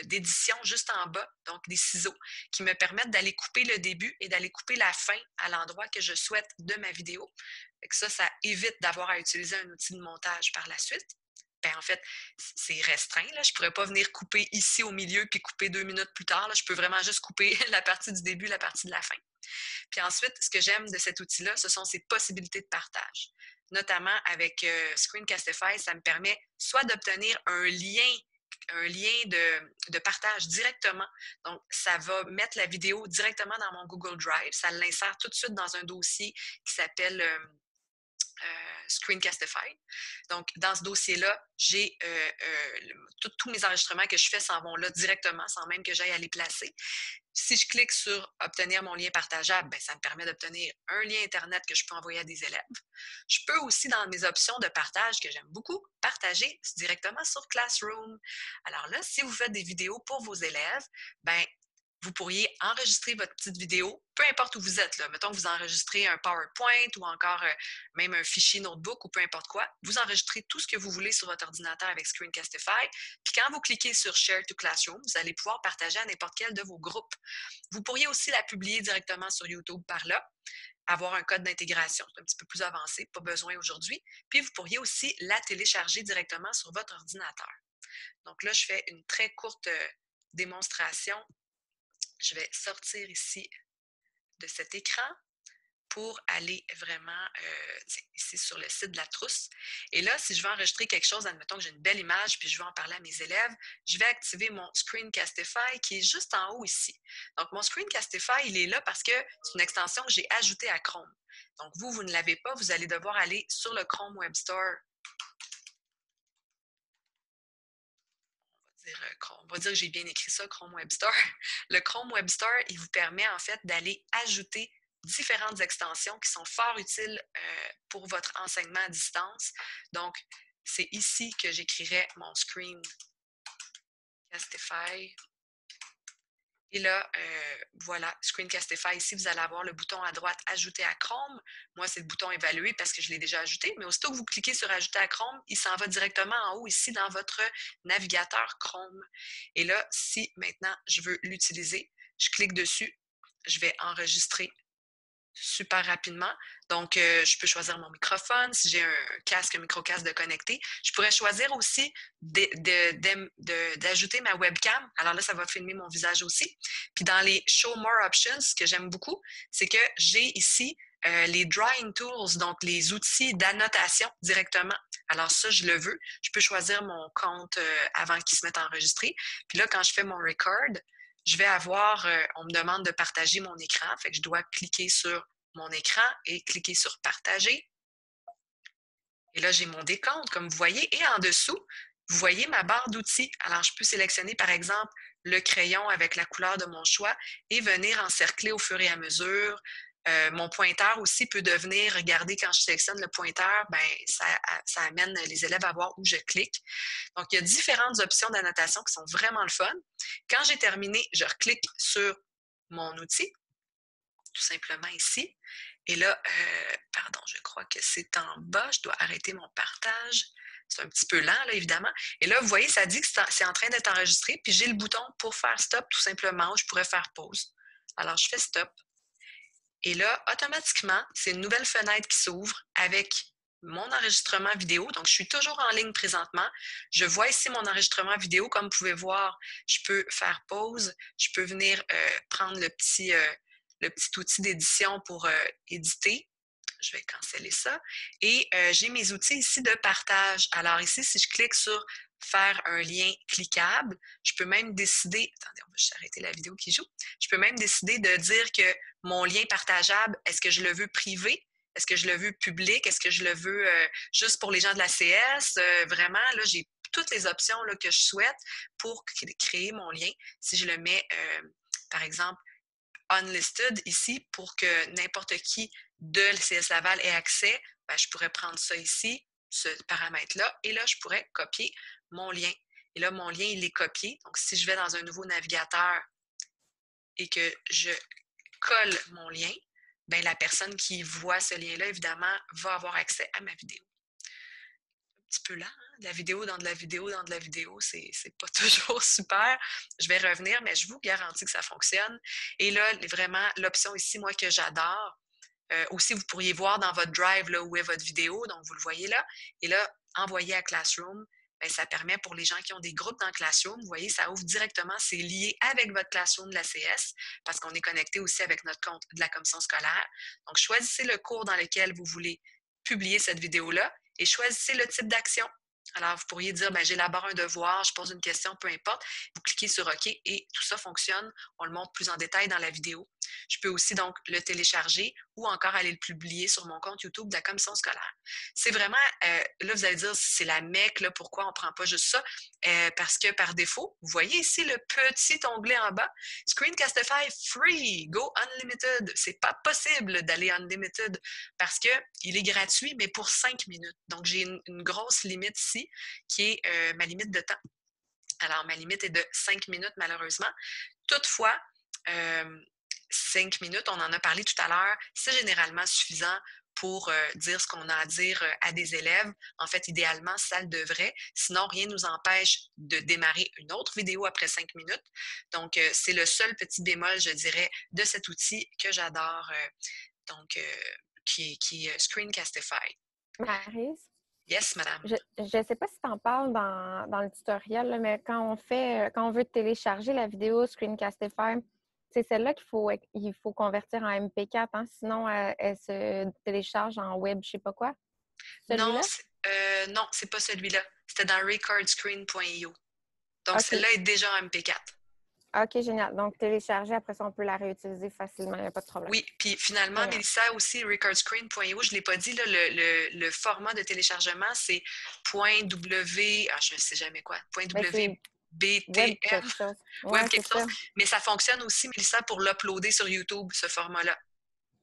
d'édition juste en bas, donc des ciseaux, qui me permettent d'aller couper le début et d'aller couper la fin à l'endroit que je souhaite de ma vidéo. Ça évite d'avoir à utiliser un outil de montage par la suite. Ben, en fait, c'est restreint. Là. Je ne pourrais pas venir couper ici au milieu puis couper 2 minutes plus tard. Là. Je peux vraiment juste couper la partie du début, la partie de la fin. Puis ensuite, ce que j'aime de cet outil-là, ce sont ses possibilités de partage. Notamment avec Screencastify, ça me permet soit d'obtenir un lien de partage directement. Donc, ça va mettre la vidéo directement dans mon Google Drive. Ça l'insère tout de suite dans un dossier qui s'appelle Screencastify. Donc, dans ce dossier-là, j'ai tous mes enregistrements que je fais s'en vont là directement, sans même que j'aille à les placer. Si je clique sur « Obtenir mon lien partageable », bien, ça me permet d'obtenir un lien Internet que je peux envoyer à des élèves. Je peux aussi, dans mes options de partage que j'aime beaucoup, partager directement sur Classroom. Alors là, si vous faites des vidéos pour vos élèves, bien, vous pourriez enregistrer votre petite vidéo, peu importe où vous êtes. Là. Mettons que vous enregistrez un PowerPoint ou encore même un fichier notebook ou peu importe quoi. Vous enregistrez tout ce que vous voulez sur votre ordinateur avec Screencastify. Puis quand vous cliquez sur Share to Classroom, vous allez pouvoir partager à n'importe quel de vos groupes. Vous pourriez aussi la publier directement sur YouTube par là, avoir un code d'intégration. C'est un petit peu plus avancé, pas besoin aujourd'hui. Puis vous pourriez aussi la télécharger directement sur votre ordinateur. Donc là, je fais une très courte démonstration. Je vais sortir ici de cet écran pour aller vraiment ici sur le site de la trousse. Et là, si je veux enregistrer quelque chose, admettons que j'ai une belle image puis je veux en parler à mes élèves, je vais activer mon Screencastify qui est juste en haut ici. Donc, mon Screencastify, il est là parce que c'est une extension que j'ai ajoutée à Chrome. Donc, vous ne l'avez pas, vous allez devoir aller sur le Chrome Web Store. On va dire que j'ai bien écrit ça, Chrome Web Store. Le Chrome Web Store, il vous permet en fait d'aller ajouter différentes extensions qui sont fort utiles pour votre enseignement à distance. Donc, c'est ici que j'écrirai mon Screencastify. Et là, voilà, Screencastify, ici, vous allez avoir le bouton à droite « Ajouter à Chrome ». Moi, c'est le bouton « Évaluer » parce que je l'ai déjà ajouté. Mais aussitôt que vous cliquez sur « Ajouter à Chrome », il s'en va directement en haut ici dans votre navigateur Chrome. Et là, si maintenant je veux l'utiliser, je clique dessus, je vais enregistrer super rapidement. Donc, je peux choisir mon microphone, si j'ai un casque, un micro-casque de connecter. Je pourrais choisir aussi d'ajouter ma webcam. Alors là, ça va filmer mon visage aussi. Puis dans les Show More Options, ce que j'aime beaucoup, c'est que j'ai ici les Drawing Tools, donc les outils d'annotation directement. Alors ça, je le veux. Je peux choisir mon compte avant qu'il se mette à enregistrer. Puis là, quand je fais mon record, je vais avoir, on me demande de partager mon écran, fait que je dois cliquer sur mon écran et cliquer sur partager. Et là, j'ai mon décompte, comme vous voyez, et en dessous, vous voyez ma barre d'outils. Alors, je peux sélectionner, par exemple, le crayon avec la couleur de mon choix et venir encercler au fur et à mesure. Mon pointeur aussi peut devenir, regardez, quand je sélectionne le pointeur, ben, ça amène les élèves à voir où je clique. Donc, il y a différentes options d'annotation qui sont vraiment le fun. Quand j'ai terminé, je reclique sur mon outil, tout simplement ici. Et là, pardon, je crois que c'est en bas. Je dois arrêter mon partage. C'est un petit peu lent, là, évidemment. Et là, vous voyez, ça dit que c'est en train d'être enregistré. Puis j'ai le bouton pour faire stop, tout simplement, ou je pourrais faire pause. Alors, je fais stop. Et là, automatiquement, c'est une nouvelle fenêtre qui s'ouvre avec mon enregistrement vidéo. Donc, je suis toujours en ligne présentement. Je vois ici mon enregistrement vidéo. Comme vous pouvez voir, je peux faire pause. Je peux venir prendre le petit outil d'édition pour éditer. Je vais canceller ça. Et j'ai mes outils ici de partage. Alors ici, si je clique sur faire un lien cliquable, je peux même décider, attendez, on va juste arrêter la vidéo qui joue, je peux même décider de dire que mon lien partageable, est-ce que je le veux privé? Est-ce que je le veux public? Est-ce que je le veux juste pour les gens de la CS? Vraiment, là, j'ai toutes les options là, que je souhaite pour créer mon lien. Si je le mets, par exemple, unlisted ici pour que n'importe qui de CS Laval ait accès, ben, je pourrais prendre ça ici, ce paramètre-là, et là, je pourrais copier mon lien. Et là, mon lien, il est copié. Donc, si je vais dans un nouveau navigateur et que je colle mon lien, ben, la personne qui voit ce lien-là, évidemment, va avoir accès à ma vidéo. Un petit peu lent, hein? De la vidéo dans de la vidéo dans de la vidéo, c'est pas toujours super. Je vais revenir, mais je vous garantis que ça fonctionne. Et là, vraiment, l'option ici, moi, que j'adore, aussi, vous pourriez voir dans votre drive là, où est votre vidéo, donc vous le voyez là. Et là, envoyer à Classroom, bien, ça permet pour les gens qui ont des groupes dans Classroom, vous voyez, ça ouvre directement, c'est lié avec votre Classroom de la CS, parce qu'on est connecté aussi avec notre compte de la commission scolaire. Donc, choisissez le cours dans lequel vous voulez publier cette vidéo-là et choisissez le type d'action. Alors, vous pourriez dire, j'élabore un devoir, je pose une question, peu importe. Vous cliquez sur OK et tout ça fonctionne. On le montre plus en détail dans la vidéo. Je peux aussi donc le télécharger ou encore aller le publier sur mon compte YouTube de la commission scolaire. C'est vraiment, là, vous allez dire, c'est la mecque, là, pourquoi on ne prend pas juste ça? Parce que par défaut, vous voyez ici le petit onglet en bas, Screencastify Free, Go Unlimited. C'est pas possible d'aller Unlimited parce qu'il est gratuit, mais pour 5 minutes. Donc, j'ai une grosse limite ici qui est ma limite de temps. Alors, ma limite est de 5 minutes, malheureusement. Toutefois, 5 minutes, on en a parlé tout à l'heure, c'est généralement suffisant pour dire ce qu'on a à dire à des élèves. En fait, idéalement, ça le devrait. Sinon, rien ne nous empêche de démarrer une autre vidéo après 5 minutes. Donc, c'est le seul petit bémol, je dirais, de cet outil que j'adore, donc, qui est Screencastify. Maryse, Yes, madame. je ne sais pas si tu en parles dans le tutoriel, là, mais quand on veut télécharger la vidéo Screencastify, c'est celle-là il faut convertir en MP4, hein, sinon elle se télécharge en web, je sais pas quoi. Non, Celui-là? non, c'est pas celui-là. C'était dans recordscreen.io. Donc, OK. celle-là est déjà en MP4. OK, génial. Donc, télécharger, après ça, on peut la réutiliser facilement, il n'y a pas de problème. Oui, puis finalement, Génial. Mélissa aussi, recordscreen.io, je ne l'ai pas dit, là, le format de téléchargement, c'est .w, je ne sais jamais quoi, Mais c'est web .wbtf, quelque chose. web Ouais, c'est quelque chose, ça. mais ça fonctionne aussi, Mélissa, pour l'uploader sur YouTube, ce format-là.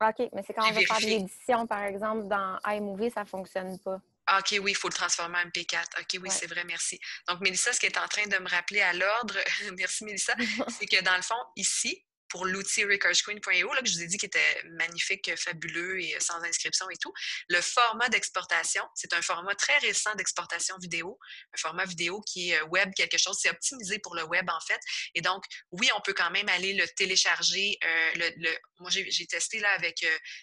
OK, mais c'est quand J'ai on veut faire de vérifié. l'édition, par exemple, dans iMovie, ça ne fonctionne pas. Ah, OK, oui, il faut le transformer en MP4. OK, oui, Ouais. c'est vrai, merci. Donc, Mélissa, ce qui est en train de me rappeler à l'ordre, merci Mélissa, c'est que dans le fond, ici, pour l'outil recordscreen.io, là, que je vous ai dit qui était magnifique, fabuleux et sans inscription et tout, le format d'exportation, c'est un format très récent d'exportation vidéo, un format vidéo qui est web quelque chose, c'est optimisé pour le web en fait. Et donc, oui, on peut quand même aller le télécharger. Moi, j'ai testé là avec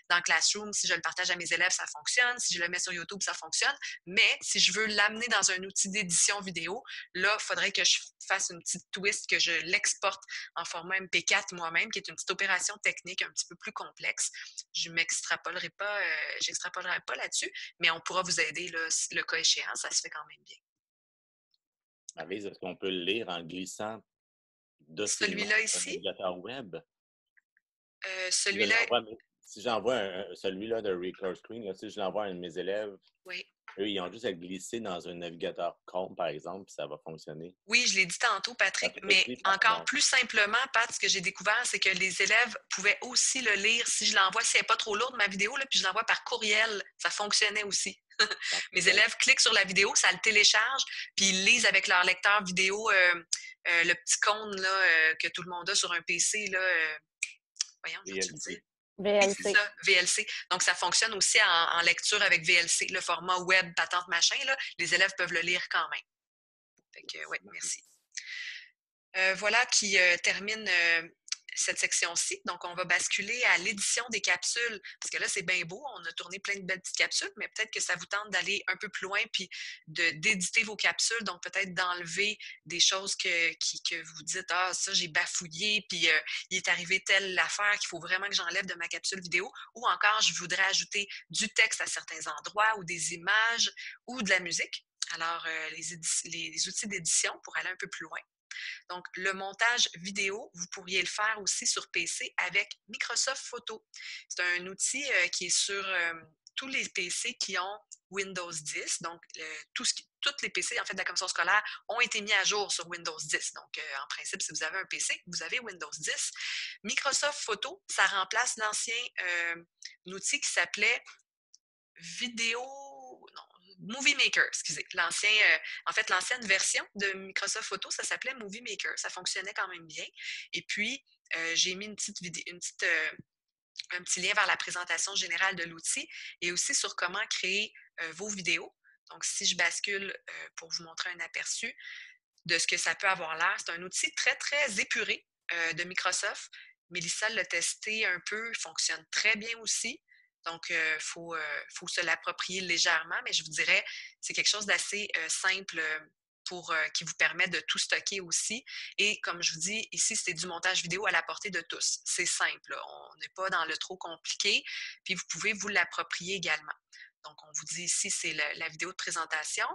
dans Classroom, si je le partage à mes élèves, ça fonctionne. Si je le mets sur YouTube, ça fonctionne. Mais si je veux l'amener dans un outil d'édition vidéo, là, il faudrait que je fasse une petite twist, que je l'exporte en format MP4 moi-même, qui est une petite opération technique un petit peu plus complexe. Je j'extrapolerai pas là-dessus, mais on pourra vous aider là, le cas échéant, ça se fait quand même bien. Maryse, est-ce qu'on peut le lire en glissant docilement Celui-là sur un ici, navigateur web? Si je celui-là, l'envoie, si j'envoie celui-là de Record Screen, là, si je l'envoie à un de mes élèves, oui. eux, ils ont juste à glisser dans un navigateur Chrome, par exemple, puis ça va fonctionner. Oui, je l'ai dit tantôt, Patrick, OK, mais vas-y, encore pardon. plus simplement, Pat, ce que j'ai découvert, c'est que les élèves pouvaient aussi le lire si je l'envoie, si elle n'est pas trop lourde, ma vidéo, là, puis je l'envoie par courriel, ça fonctionnait aussi. Mes Parfait. élèves cliquent sur la vidéo, ça le télécharge, puis ils lisent avec leur lecteur vidéo le petit cône là, que tout le monde a sur un PC. Là, voyons, je vais-tu le dire? VLC. Oui, c'est VLC. ça, VLC. Donc, ça fonctionne aussi en lecture avec VLC, le format web, patente, machin. Là, les élèves peuvent le lire quand même. Fait que, oui, merci. Voilà qui termine cette section-ci. Donc, on va basculer à l'édition des capsules. Parce que là, c'est bien beau. On a tourné plein de belles petites capsules, mais peut-être que ça vous tente d'aller un peu plus loin puis d'éditer vos capsules. Donc, peut-être d'enlever des choses que vous dites, ah, ça, j'ai bafouillé, puis il est arrivé telle affaire qu'il faut vraiment que j'enlève de ma capsule vidéo. Ou encore, je voudrais ajouter du texte à certains endroits ou des images ou de la musique. Alors, les outils d'édition pour aller un peu plus loin. Donc, le montage vidéo, vous pourriez le faire aussi sur PC avec Microsoft Photo. C'est un outil qui est sur tous les PC qui ont Windows 10. Donc, tous les PC en fait, de la commission scolaire ont été mis à jour sur Windows 10. Donc, en principe, si vous avez un PC, vous avez Windows 10. Microsoft Photo, ça remplace l'ancien outil qui s'appelait Vidéo. Non, Movie Maker, excusez. L'ancienne version de Microsoft Photo, ça s'appelait Movie Maker. Ça fonctionnait quand même bien. Et puis, j'ai mis un petit lien vers la présentation générale de l'outil et aussi sur comment créer vos vidéos. Donc, si je bascule pour vous montrer un aperçu de ce que ça peut avoir l'air, c'est un outil très, très épuré de Microsoft. Mélissa l'a testé un peu, il fonctionne très bien aussi. Donc, faut se l'approprier légèrement, mais je vous dirais, c'est quelque chose d'assez simple qui vous permet de tout stocker aussi. Et comme je vous dis, ici, c'est du montage vidéo à la portée de tous. C'est simple, là. On n'est pas dans le trop compliqué, puis vous pouvez vous l'approprier également. Donc, on vous dit ici, c'est la vidéo de présentation.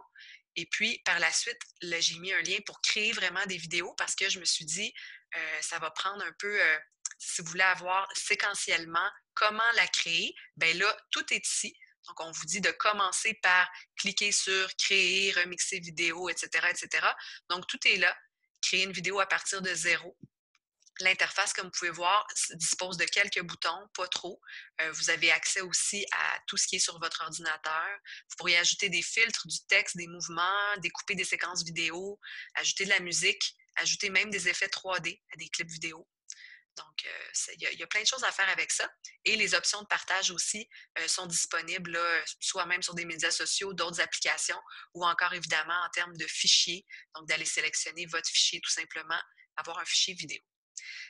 Et puis, par la suite, là, j'ai mis un lien pour créer vraiment des vidéos parce que je me suis dit, ça va prendre un peu, si vous voulez avoir séquentiellement comment la créer, bien là, tout est ici. Donc, on vous dit de commencer par cliquer sur créer, remixer vidéo, etc., etc. Donc, tout est là. Créer une vidéo à partir de zéro. L'interface, comme vous pouvez voir, dispose de quelques boutons, pas trop. Vous avez accès aussi à tout ce qui est sur votre ordinateur. Vous pourriez ajouter des filtres, du texte, des mouvements, découper des séquences vidéo, ajouter de la musique, ajouter même des effets 3D à des clips vidéo. Donc, il y a plein de choses à faire avec ça. Et les options de partage aussi sont disponibles, là, soit même sur des médias sociaux, d'autres applications, ou encore évidemment en termes de fichiers. Donc, d'aller sélectionner votre fichier tout simplement, avoir un fichier vidéo.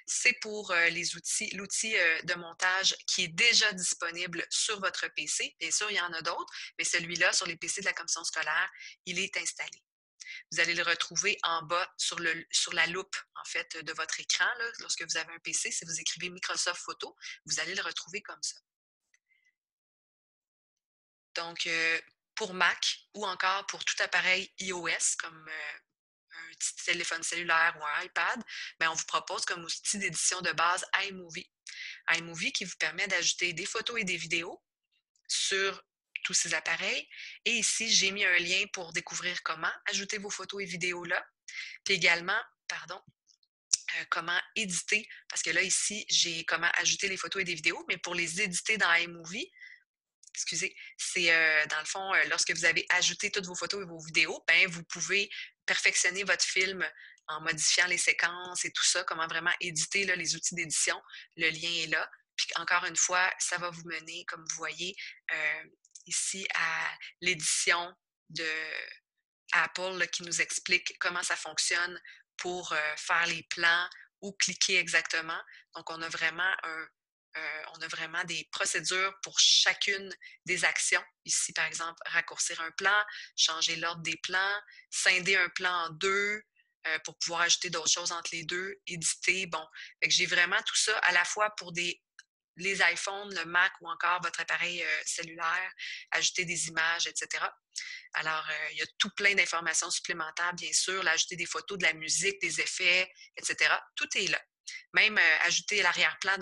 C'est pour l'outil de montage qui est déjà disponible sur votre PC. Bien sûr, il y en a d'autres, mais celui-là, sur les PC de la commission scolaire, il est installé. Vous allez le retrouver en bas sur la loupe, en fait, de votre écran. Là, lorsque vous avez un PC, si vous écrivez Microsoft Photo, vous allez le retrouver comme ça. Donc, pour Mac ou encore pour tout appareil iOS, comme un petit téléphone cellulaire ou un iPad, bien, on vous propose comme outil d'édition de base iMovie. iMovie qui vous permet d'ajouter des photos et des vidéos sur tous ces appareils. Et ici, j'ai mis un lien pour découvrir comment ajouter vos photos et vidéos là. Puis également, comment éditer, parce que là, ici, j'ai comment ajouter les photos et des vidéos, mais pour les éditer dans iMovie, excusez, c'est dans le fond, lorsque vous avez ajouté toutes vos photos et vos vidéos, ben, vous pouvez perfectionner votre film en modifiant les séquences et tout ça, comment vraiment éditer là, les outils d'édition. Le lien est là. Puis encore une fois, ça va vous mener, comme vous voyez, ici à l'édition de Apple là, qui nous explique comment ça fonctionne pour faire les plans, où cliquer exactement. Donc, on a vraiment des procédures pour chacune des actions. Ici, par exemple, raccourcir un plan, changer l'ordre des plans, scinder un plan en deux pour pouvoir ajouter d'autres choses entre les deux, éditer. Bon, fait que j'ai vraiment tout ça à la fois pour les iPhones, le Mac ou encore votre appareil cellulaire, ajouter des images, etc. Alors, il y a tout plein d'informations supplémentaires, bien sûr, là, ajouter des photos, de la musique, des effets, etc. Tout est là. Même ajouter l'arrière-plan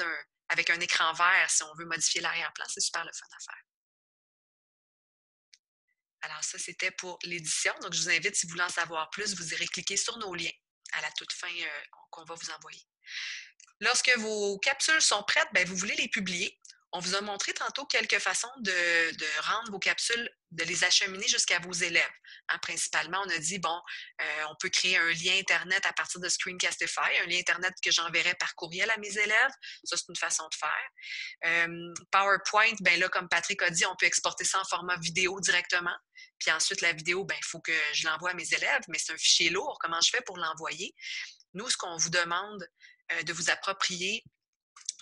avec un écran vert si on veut modifier l'arrière-plan, c'est super le fun à faire. Alors, ça, c'était pour l'édition. Donc, je vous invite, si vous voulez en savoir plus, vous irez cliquer sur nos liens à la toute fin qu'on va vous envoyer. Lorsque vos capsules sont prêtes, bien, vous voulez les publier. On vous a montré tantôt quelques façons de rendre vos capsules, de les acheminer jusqu'à vos élèves. Hein, principalement, on a dit, bon, on peut créer un lien Internet à partir de Screencastify, un lien Internet que j'enverrai par courriel à mes élèves. Ça, c'est une façon de faire. PowerPoint, bien là, comme Patrick a dit, on peut exporter ça en format vidéo directement. Puis ensuite, la vidéo, bien, il faut que je l'envoie à mes élèves, mais c'est un fichier lourd. Comment je fais pour l'envoyer? Nous, ce qu'on vous demande de vous approprier,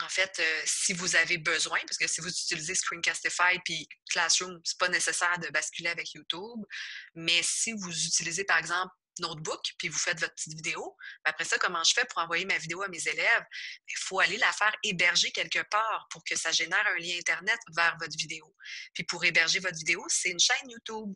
en fait, si vous avez besoin, parce que si vous utilisez Screencastify puis Classroom, c'est pas nécessaire de basculer avec YouTube, mais si vous utilisez, par exemple, Notebook, puis vous faites votre petite vidéo, après ça, comment je fais pour envoyer ma vidéo à mes élèves? Il faut aller la faire héberger quelque part pour que ça génère un lien Internet vers votre vidéo. Puis pour héberger votre vidéo, c'est une chaîne YouTube.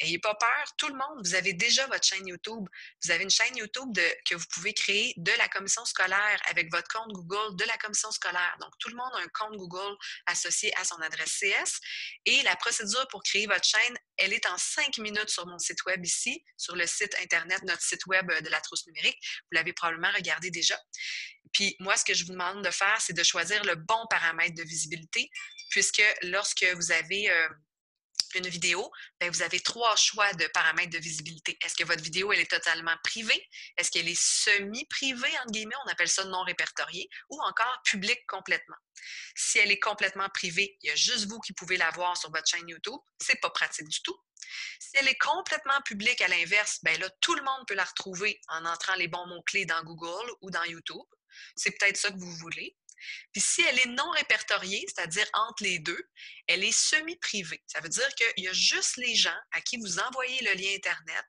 Ayez pas peur, tout le monde, vous avez déjà votre chaîne YouTube. Vous avez une chaîne YouTube que vous pouvez créer de la commission scolaire avec votre compte Google de la commission scolaire. Donc, tout le monde a un compte Google associé à son adresse CS. Et la procédure pour créer votre chaîne, elle est en 5 minutes sur mon site web ici, sur le site Internet, notre site web de la Trousse numérique. Vous l'avez probablement regardé déjà. Puis moi, ce que je vous demande de faire, c'est de choisir le bon paramètre de visibilité, puisque lorsque vous avez une vidéo, bien, vous avez 3 choix de paramètres de visibilité. Est-ce que votre vidéo, elle est totalement privée? Est-ce qu'elle est semi-privée, entre guillemets? On appelle ça non répertorié. Ou encore publique complètement. Si elle est complètement privée, il y a juste vous qui pouvez la voir sur votre chaîne YouTube. C'est pas pratique du tout. Si elle est complètement publique, à l'inverse, bien là, tout le monde peut la retrouver en entrant les bons mots-clés dans Google ou dans YouTube. C'est peut-être ça que vous voulez. Puis si elle est non répertoriée, c'est-à-dire entre les deux, elle est semi-privée. Ça veut dire qu'il y a juste les gens à qui vous envoyez le lien Internet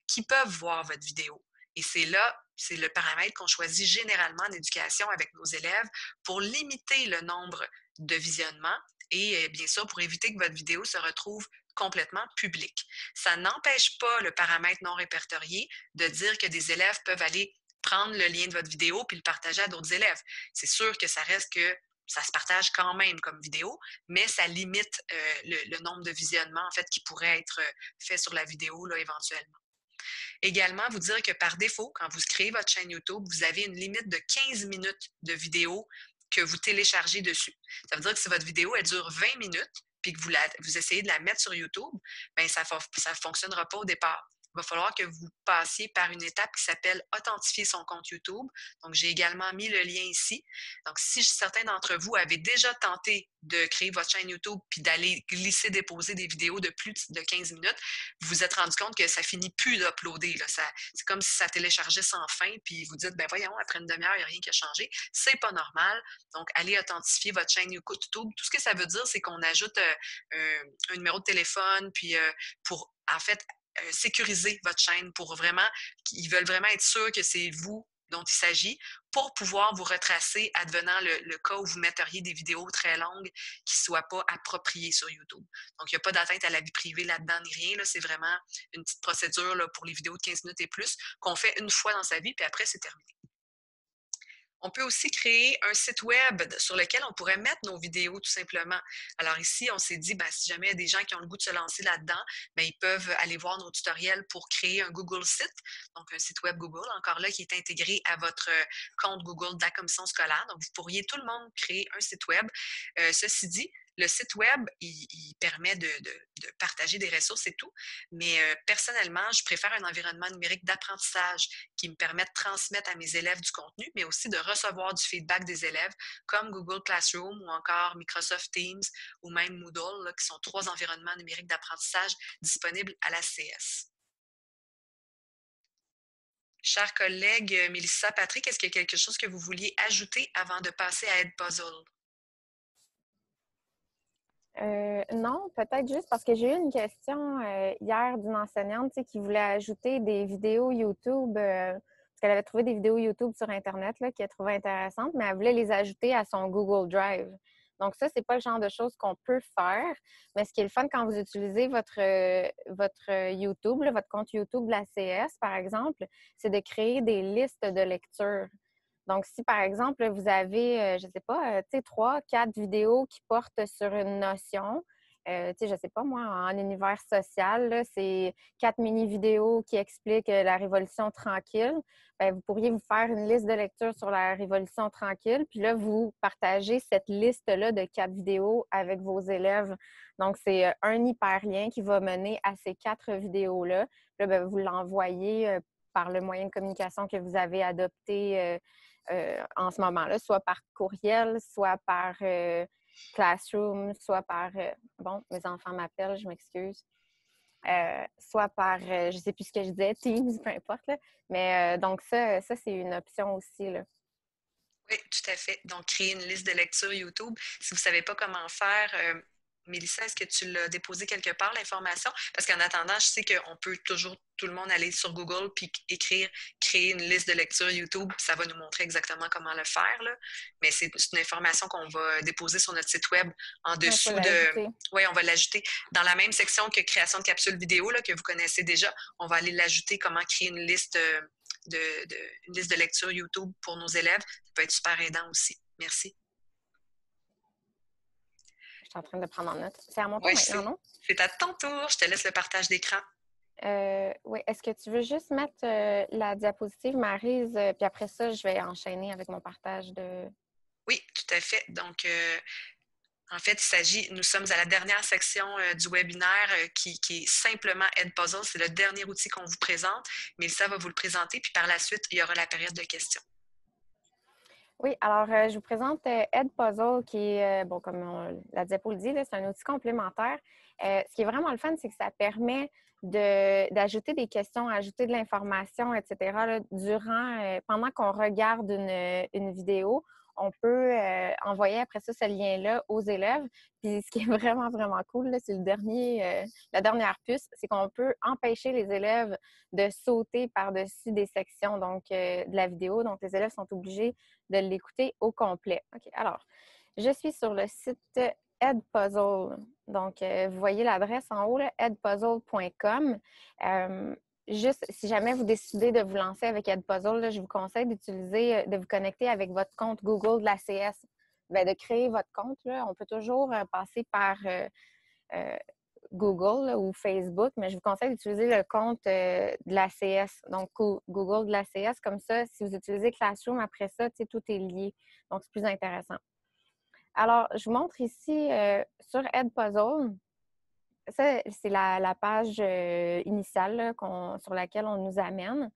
qui peuvent voir votre vidéo. Et c'est là, c'est le paramètre qu'on choisit généralement en éducation avec nos élèves pour limiter le nombre de visionnements et bien sûr pour éviter que votre vidéo se retrouve complètement publique. Ça n'empêche pas le paramètre non répertorié de dire que des élèves peuvent aller prendre le lien de votre vidéo puis le partager à d'autres élèves. C'est sûr que ça reste que ça se partage quand même comme vidéo, mais ça limite le nombre de visionnements en fait qui pourrait être fait sur la vidéo là, éventuellement. Également, vous dire que par défaut, quand vous créez votre chaîne YouTube, vous avez une limite de 15 minutes de vidéo que vous téléchargez dessus. Ça veut dire que si votre vidéo elle dure 20 minutes puis que vous essayez de la mettre sur YouTube, bien, ça ne fonctionnera pas au départ. il va falloir que vous passiez par une étape qui s'appelle authentifier son compte YouTube. Donc, j'ai également mis le lien ici. Donc, si certains d'entre vous avaient déjà tenté de créer votre chaîne YouTube puis d'aller glisser, déposer des vidéos de plus de 15 minutes, vous vous êtes rendu compte que ça finit plus d'uploader. C'est comme si ça téléchargeait sans fin, puis vous dites, ben voyons, après une demi-heure, il n'y a rien qui a changé. C'est pas normal. Donc, allez authentifier votre chaîne YouTube. Tout ce que ça veut dire, c'est qu'on ajoute un numéro de téléphone, puis pour, en fait, sécuriser votre chaîne pour vraiment, ils veulent vraiment être sûrs que c'est vous dont il s'agit pour pouvoir vous retracer advenant le cas où vous metteriez des vidéos très longues qui ne soient pas appropriées sur YouTube. Donc, il n'y a pas d'atteinte à la vie privée là-dedans ni rien. Là, c'est vraiment une petite procédure là, pour les vidéos de 15 minutes et plus qu'on fait une fois dans sa vie, puis après, c'est terminé. On peut aussi créer un site web sur lequel on pourrait mettre nos vidéos tout simplement. Alors ici, on s'est dit, ben, si jamais il y a des gens qui ont le goût de se lancer là-dedans, ben, ils peuvent aller voir nos tutoriels pour créer un Google Site, donc un site web Google, encore là, qui est intégré à votre compte Google de la commission scolaire. Donc, vous pourriez tout le monde créer un site web. Ceci dit, le site web, il permet de partager des ressources et tout, mais personnellement, je préfère un environnement numérique d'apprentissage qui me permet de transmettre à mes élèves du contenu, mais aussi de recevoir du feedback des élèves, comme Google Classroom ou encore Microsoft Teams ou même Moodle, là, qui sont 3 environnements numériques d'apprentissage disponibles à la CS. Chers collègues, Mélissa, Patrick, est-ce qu'il y a quelque chose que vous vouliez ajouter avant de passer à Edpuzzle? Non, peut-être juste parce que j'ai eu une question hier d'une enseignante qui voulait ajouter des vidéos YouTube, parce qu'elle avait trouvé des vidéos YouTube sur Internet qu'elle trouvait intéressantes, mais elle voulait les ajouter à son Google Drive. Donc ça, c'est pas le genre de choses qu'on peut faire, mais ce qui est le fun quand vous utilisez votre YouTube, là, votre compte YouTube de la CS, par exemple, c'est de créer des listes de lecture. Donc, si par exemple, vous avez, je ne sais pas, 3, 4 vidéos qui portent sur une notion, je ne sais pas, moi, en univers social, c'est 4 mini-vidéos qui expliquent la Révolution tranquille. Bien, vous pourriez vous faire une liste de lecture sur la Révolution tranquille, puis là, vous partagez cette liste-là de 4 vidéos avec vos élèves. Donc, c'est un hyperlien qui va mener à ces 4 vidéos-là. Là, bien, vous l'envoyez par le moyen de communication que vous avez adopté en ce moment-là, soit par courriel, soit par Classroom, soit par... bon, mes enfants m'appellent, je m'excuse. Soit par, je ne sais plus ce que je disais, Teams, peu importe. Là. Mais donc ça c'est une option aussi. Là. Oui, tout à fait. Donc, créer une liste de lecture YouTube. Si vous ne savez pas comment faire, Mélissa, est-ce que tu l'as déposé quelque part, l'information? Parce qu'en attendant, je sais qu'on peut toujours, tout le monde, aller sur Google puis créer une liste de lecture YouTube. Ça va nous montrer exactement comment le faire. Là. Mais c'est une information qu'on va déposer sur notre site Web en dessous de... Oui, on va l'ajouter. Dans la même section que création de capsules vidéo, là, que vous connaissez déjà, on va aller l'ajouter, comment créer une liste une liste de lecture YouTube pour nos élèves. Ça peut être super aidant aussi. Merci. Je suis en train de prendre en note. C'est à mon tour maintenant, non? C'est à ton tour. Je te laisse le partage d'écran. Oui. Est-ce que tu veux juste mettre la diapositive, Maryse, puis après ça, je vais enchaîner avec mon partage de... Oui, tout à fait. Donc, en fait, nous sommes à la dernière section du webinaire qui est simplement Edpuzzle. C'est le dernier outil qu'on vous présente. Mélissa va vous le présenter, puis par la suite, il y aura la période de questions. Oui, alors je vous présente Edpuzzle qui est, bon, comme la diapo le dit, c'est un outil complémentaire. Ce qui est vraiment le fun, c'est que ça permet d'ajouter des questions, ajouter de l'information, etc. là, pendant qu'on regarde une vidéo, on peut envoyer après ça ce lien-là aux élèves. Puis ce qui est vraiment, vraiment cool, c'est la dernière puce, c'est qu'on peut empêcher les élèves de sauter par-dessus des sections de la vidéo. Donc, les élèves sont obligés de l'écouter au complet. OK, alors, je suis sur le site Edpuzzle. Donc, vous voyez l'adresse en haut, edpuzzle.com. Juste, si jamais vous décidez de vous lancer avec Edpuzzle, là, je vous conseille de vous connecter avec votre compte Google de la CS. Bien, de créer votre compte, là, on peut toujours passer par Google là, ou Facebook, mais je vous conseille d'utiliser le compte de la CS. Donc, Google de la CS, comme ça, si vous utilisez Classroom, après ça, tout est lié. Donc, c'est plus intéressant. Alors, je vous montre ici sur Edpuzzle. ça, c'est la page initiale là, sur laquelle on nous amène.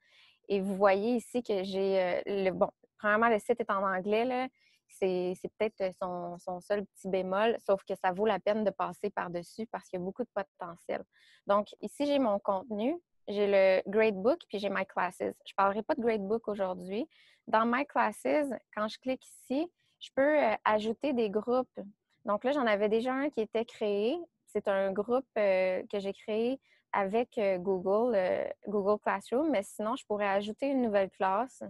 Et vous voyez ici que j'ai bon, premièrement, le site est en anglais, là. C'est peut-être son seul petit bémol, sauf que ça vaut la peine de passer par-dessus parce qu'il y a beaucoup de potentiel. Donc, ici, j'ai mon contenu, j'ai le Gradebook, puis j'ai My Classes. Je ne parlerai pas de Gradebook aujourd'hui. Dans My Classes, quand je clique ici, je peux ajouter des groupes. Donc là, j'en avais déjà un qui était créé. C'est un groupe que j'ai créé avec Google Classroom, mais sinon, je pourrais ajouter une nouvelle classe.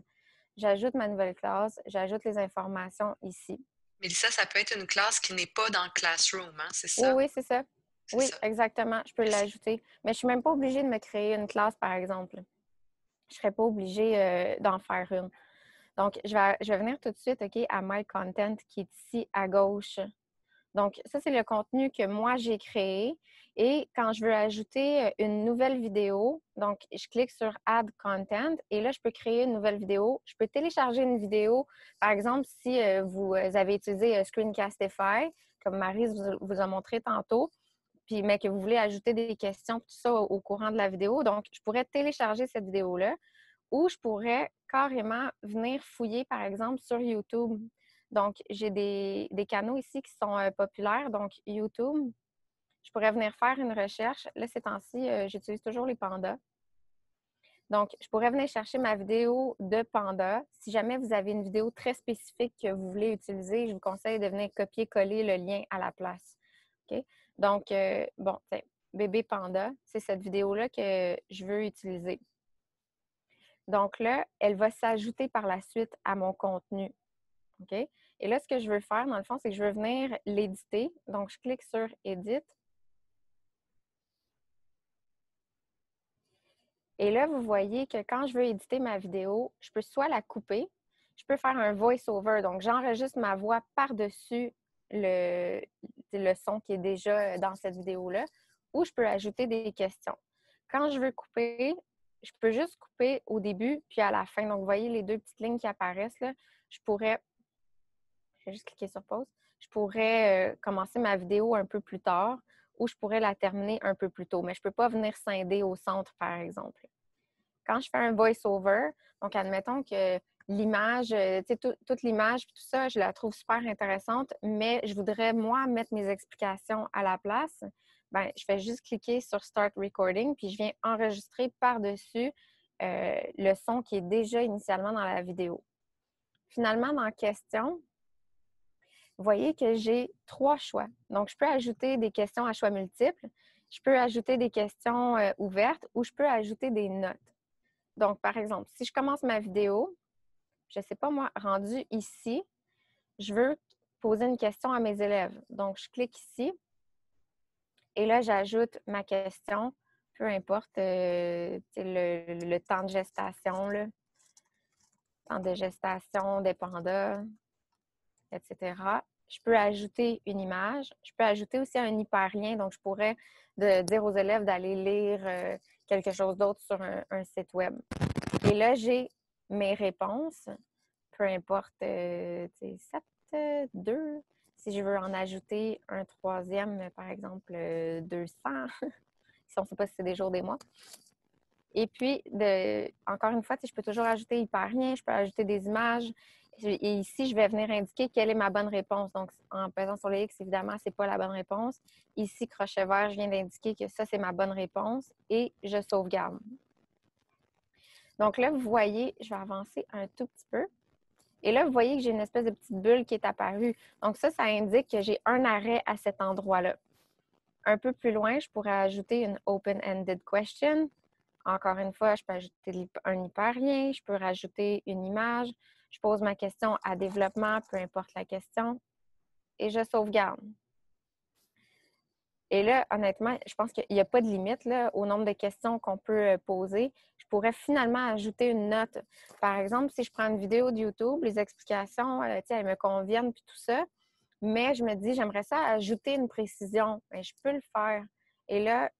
J'ajoute ma nouvelle classe, j'ajoute les informations ici. Mélissa, ça peut être une classe qui n'est pas dans Classroom, hein, c'est Oui, ça? oui, c'est ça. C'est Oui, ça. exactement. Je peux l'ajouter. Mais je ne suis même pas obligée de me créer une classe, par exemple. Je ne serais pas obligée d'en faire une. Donc, je vais venir tout de suite, OK, à My Content qui est ici à gauche. Donc, ça, c'est le contenu que moi, j'ai créé. Et quand je veux ajouter une nouvelle vidéo, donc, je clique sur Add Content et là, je peux créer une nouvelle vidéo. Je peux télécharger une vidéo. Par exemple, si vous avez utilisé Screencastify, comme Maryse vous a montré tantôt, puis, mais que vous voulez ajouter des questions, tout ça au courant de la vidéo. Donc, je pourrais télécharger cette vidéo-là ou je pourrais carrément venir fouiller, par exemple, sur YouTube. Donc, j'ai des canaux ici qui sont populaires. Donc, YouTube, je pourrais venir faire une recherche. Là, ces temps-ci, j'utilise toujours les pandas. Donc, je pourrais venir chercher ma vidéo de panda. Si jamais vous avez une vidéo très spécifique que vous voulez utiliser, je vous conseille de venir copier-coller le lien à la place. OK? Donc, bon, tiens, bébé panda, c'est cette vidéo-là que je veux utiliser. Donc là, elle va s'ajouter par la suite à mon contenu. OK? Et là, ce que je veux faire, dans le fond, c'est que je veux venir l'éditer. Donc, je clique sur Edit. Et là, vous voyez que quand je veux éditer ma vidéo, je peux soit la couper, je peux faire un voice-over. Donc, j'enregistre ma voix par-dessus le son qui est déjà dans cette vidéo-là, ou je peux ajouter des questions. Quand je veux couper, je peux juste couper au début puis à la fin. Donc, vous voyez les deux petites lignes qui apparaissent là. Je vais juste cliquer sur pause. Je pourrais commencer ma vidéo un peu plus tard ou je pourrais la terminer un peu plus tôt, mais je ne peux pas venir scinder au centre, par exemple. Quand je fais un voice-over, donc admettons que l'image, toute l'image, tout ça, je la trouve super intéressante, mais je voudrais, moi, mettre mes explications à la place. Bien, je fais juste cliquer sur Start Recording, puis je viens enregistrer par-dessus le son qui est déjà initialement dans la vidéo. Finalement, dans Questions, vous voyez que j'ai 3 choix. Donc, je peux ajouter des questions à choix multiples, je peux ajouter des questions ouvertes ou je peux ajouter des notes. Donc, par exemple, si je commence ma vidéo, je ne sais pas moi, rendu ici, je veux poser une question à mes élèves. Donc, je clique ici et là, j'ajoute ma question, peu importe le temps de gestation, là, temps de gestation des pandas, etc. Je peux ajouter une image. Je peux ajouter aussi un hyperlien. Donc, je pourrais dire aux élèves d'aller lire quelque chose d'autre sur un site web. Et là, j'ai mes réponses, peu importe, 7, 2. Si je veux en ajouter un troisième, par exemple, 200, si on ne sait pas si c'est des jours, des mois. Et puis, encore une fois, je peux toujours ajouter hyperlien, je peux ajouter des images. Et ici, je vais venir indiquer quelle est ma bonne réponse. Donc, en pesant sur le X, évidemment, ce n'est pas la bonne réponse. Ici, crochet vert, je viens d'indiquer que ça, c'est ma bonne réponse et je sauvegarde. Donc là, vous voyez, je vais avancer un tout petit peu. Et là, vous voyez que j'ai une espèce de petite bulle qui est apparue. Donc ça indique que j'ai un arrêt à cet endroit-là. Un peu plus loin, je pourrais ajouter une open-ended question. Encore une fois, je peux ajouter un hyperlien, je peux rajouter une image. Je pose ma question à développement, peu importe la question, et je sauvegarde. Et là, honnêtement, je pense qu'il n'y a pas de limite là, au nombre de questions qu'on peut poser. Je pourrais finalement ajouter une note. Par exemple, si je prends une vidéo de YouTube, les explications, elles me conviennent puis tout ça, mais je me dis, j'aimerais ça ajouter une précision. Bien, je peux le faire. Et là,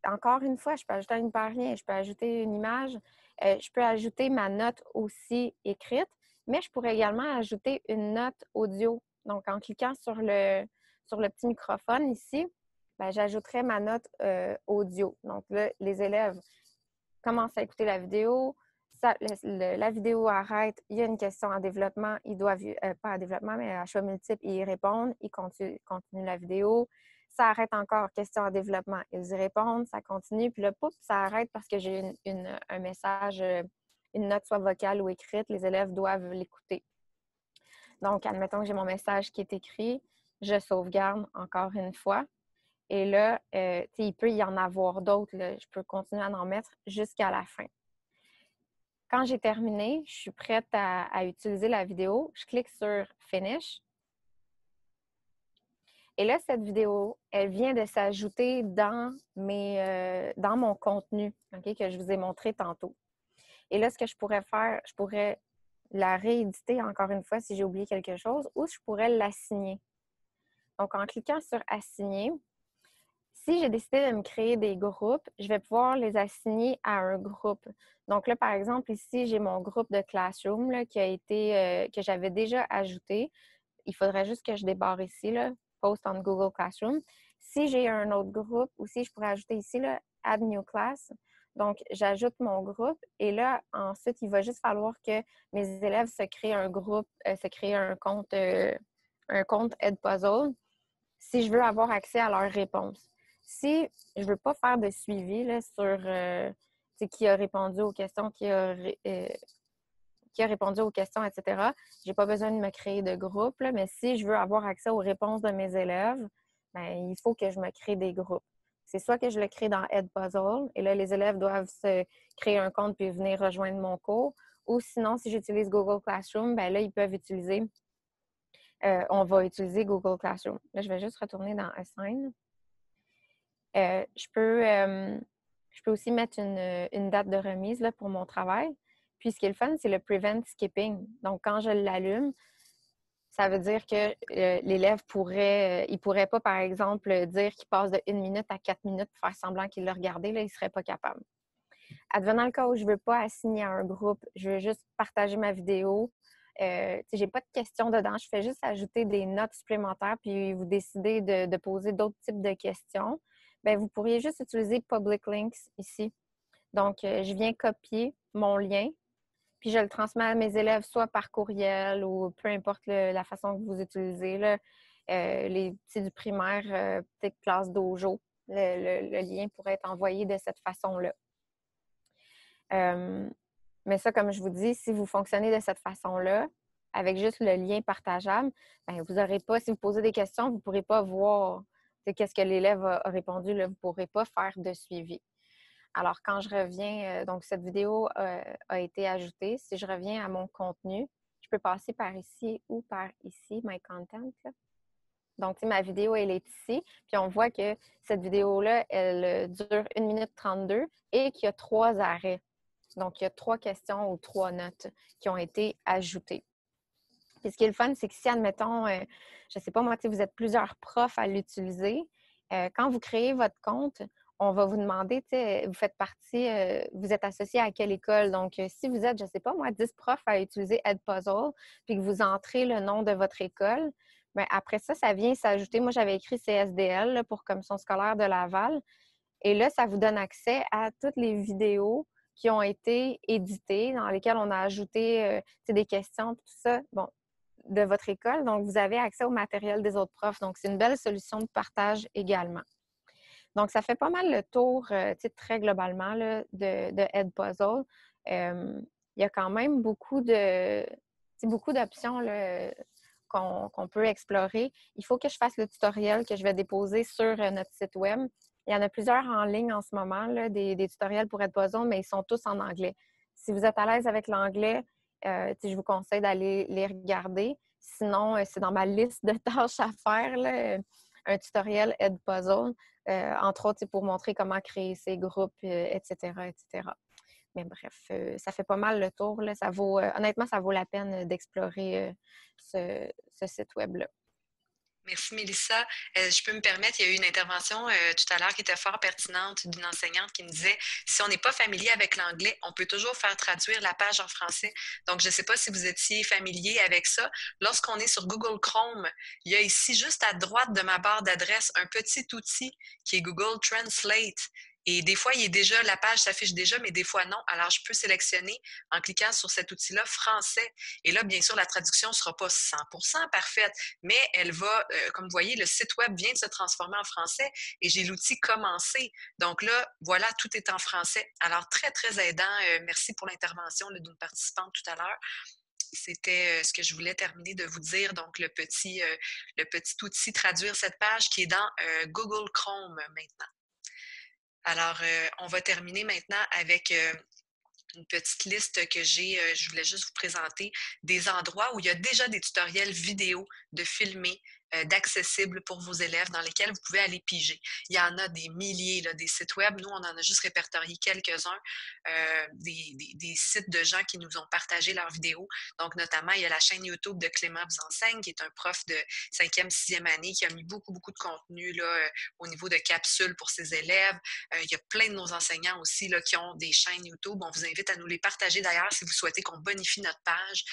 encore une fois, je peux ajouter un hyperlien, je peux ajouter une image, je peux ajouter ma note aussi écrite, mais je pourrais également ajouter une note audio. Donc, en cliquant sur le petit microphone ici, ben, j'ajouterais ma note audio. Donc là, les élèves commencent à écouter la vidéo, la vidéo arrête, il y a une question en développement, ils doivent, pas à développement, mais à choix multiple, ils y répondent, ils continuent la vidéo. Ça arrête encore, question en développement, ils y répondent, ça continue, puis là, pouf, ça arrête parce que j'ai un message, une note soit vocale ou écrite, les élèves doivent l'écouter. Donc, admettons que j'ai mon message qui est écrit, je sauvegarde encore une fois. Et là, il peut y en avoir d'autres. Je peux continuer à en mettre jusqu'à la fin. Quand j'ai terminé, je suis prête à utiliser la vidéo. Je clique sur « Finish ». Et là, cette vidéo, elle vient de s'ajouter dans mon contenu, okay, que je vous ai montré tantôt. Et là, ce que je pourrais faire, je pourrais la rééditer encore une fois si j'ai oublié quelque chose ou je pourrais l'assigner. Donc, en cliquant sur « Assigner », si j'ai décidé de me créer des groupes, je vais pouvoir les assigner à un groupe. Donc là, par exemple, ici, j'ai mon groupe de Classroom là, que j'avais déjà ajouté. Il faudrait juste que je débarre ici, là, Post on Google Classroom. Si j'ai un autre groupe aussi, je pourrais ajouter ici, là, Add New Class. Donc, j'ajoute mon groupe et là, ensuite, il va juste falloir que mes élèves se créent un groupe, se créent un compte Edpuzzle si je veux avoir accès à leurs réponses. Si je ne veux pas faire de suivi là, sur qui a répondu aux questions, qui a répondu aux questions, etc., je n'ai pas besoin de me créer de groupe. Là, mais si je veux avoir accès aux réponses de mes élèves, bien, il faut que je me crée des groupes. C'est soit que je le crée dans Edpuzzle, et là, les élèves doivent se créer un compte puis venir rejoindre mon cours, ou sinon, si j'utilise Google Classroom, bien là, ils peuvent utiliser, on va utiliser Google Classroom. Là, je vais juste retourner dans Assign. Je peux aussi mettre une date de remise là, pour mon travail. Puis, ce qui est le fun, c'est le Prevent Skipping. Donc, quand je l'allume, ça veut dire que l'élève il pourrait pas, par exemple, dire qu'il passe de 1 minute à 4 minutes pour faire semblant qu'il l'a regardé. Là, il ne serait pas capable. Advenant le cas où je ne veux pas assigner à un groupe, je veux juste partager ma vidéo. Je n'ai pas de questions dedans. Je fais juste ajouter des notes supplémentaires puis vous décidez de poser d'autres types de questions. Bien, vous pourriez juste utiliser Public Links ici. Donc, je viens copier mon lien, puis je le transmets à mes élèves soit par courriel ou peu importe la façon que vous utilisez. Là. Les petits du primaire, peut-être classe dojo, le lien pourrait être envoyé de cette façon-là. Mais ça, comme je vous dis, si vous fonctionnez de cette façon-là, avec juste le lien partageable, bien, vous n'aurez pas, si vous posez des questions, vous ne pourrez pas voir qu'est-ce que l'élève a répondu, là, vous ne pourrez pas faire de suivi. Alors, quand je reviens, donc cette vidéo a été ajoutée. Si je reviens à mon contenu, je peux passer par ici ou par ici, My Content. Là. Donc, ma vidéo, elle est ici. Puis, on voit que cette vidéo-là, elle dure 1 minute 32 et qu'il y a 3 arrêts. Donc, il y a 3 questions ou 3 notes qui ont été ajoutées. Puis, ce qui est le fun, c'est que si, admettons, je ne sais pas, moi, vous êtes plusieurs profs à l'utiliser, quand vous créez votre compte, on va vous demander, vous faites partie, vous êtes associé à quelle école. Donc, si vous êtes, je ne sais pas, moi, 10 profs à utiliser Edpuzzle, puis que vous entrez le nom de votre école, bien, après ça, ça vient s'ajouter. Moi, j'avais écrit CSDL là, pour Commission scolaire de Laval. Et là, ça vous donne accès à toutes les vidéos qui ont été éditées, dans lesquelles on a ajouté des questions, tout ça, bon, de votre école. Donc, vous avez accès au matériel des autres profs. Donc, c'est une belle solution de partage également. Donc, ça fait pas mal le tour, très globalement, là, de Edpuzzle. Il y a quand même beaucoup d'options qu'on peut explorer. Il faut que je fasse le tutoriel que je vais déposer sur notre site web. Il y en a plusieurs en ligne en ce moment, là, des tutoriels pour Edpuzzle, mais ils sont tous en anglais. Si vous êtes à l'aise avec l'anglais, je vous conseille d'aller les regarder. Sinon, c'est dans ma liste de tâches à faire, là, un tutoriel Edpuzzle, entre autres, pour montrer comment créer ces groupes, etc., etc. Mais bref, ça fait pas mal le tour. Là. Ça vaut, honnêtement, ça vaut la peine d'explorer ce site web-là. Merci, Mélissa. Je peux me permettre, il y a eu une intervention tout à l'heure qui était fort pertinente d'une enseignante qui me disait, si on n'est pas familier avec l'anglais, on peut toujours faire traduire la page en français. Donc, je ne sais pas si vous étiez familier avec ça. Lorsqu'on est sur Google Chrome, il y a ici, juste à droite de ma barre d'adresse, un petit outil qui est Google Translate. Et des fois, la page s'affiche déjà, mais des fois non. Alors, je peux sélectionner en cliquant sur cet outil-là français. Et là, bien sûr, la traduction ne sera pas 100% parfaite, mais elle va, comme vous voyez, le site web vient de se transformer en français et j'ai l'outil commencer. Donc là, voilà, tout est en français. Alors, très, très aidant. Merci pour l'intervention d'une participante tout à l'heure. C'était ce que je voulais terminer de vous dire. Donc, le petit outil traduire cette page qui est dans Google Chrome maintenant. Alors, on va terminer maintenant avec une petite liste que j'ai. Je voulais juste vous présenter des endroits où il y a déjà des tutoriels vidéo de filmer d'accessibles pour vos élèves dans lesquels vous pouvez aller piger. Il y en a des milliers, là, des sites web. Nous, on en a juste répertorié quelques-uns, des sites de gens qui nous ont partagé leurs vidéos. Donc, notamment, il y a la chaîne YouTube de Clément vous enseigne, qui est un prof de 5e, 6e année, qui a mis beaucoup, beaucoup de contenu là, au niveau de capsules pour ses élèves. Il y a plein de nos enseignants aussi là, qui ont des chaînes YouTube. On vous invite à nous les partager d'ailleurs si vous souhaitez qu'on bonifie notre page.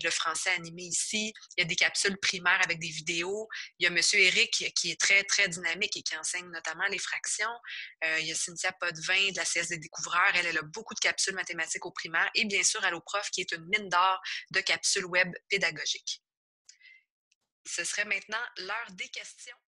Le français animé ici. Il y a des capsules primaires avec des vidéos. Il y a M. Eric qui est très, très dynamique et qui enseigne notamment les fractions. Il y a Cynthia Potvin de la CS des découvreurs. Elle a beaucoup de capsules mathématiques au primaire. Et bien sûr, Alloprof qui est une mine d'or de capsules web pédagogiques. Ce serait maintenant l'heure des questions.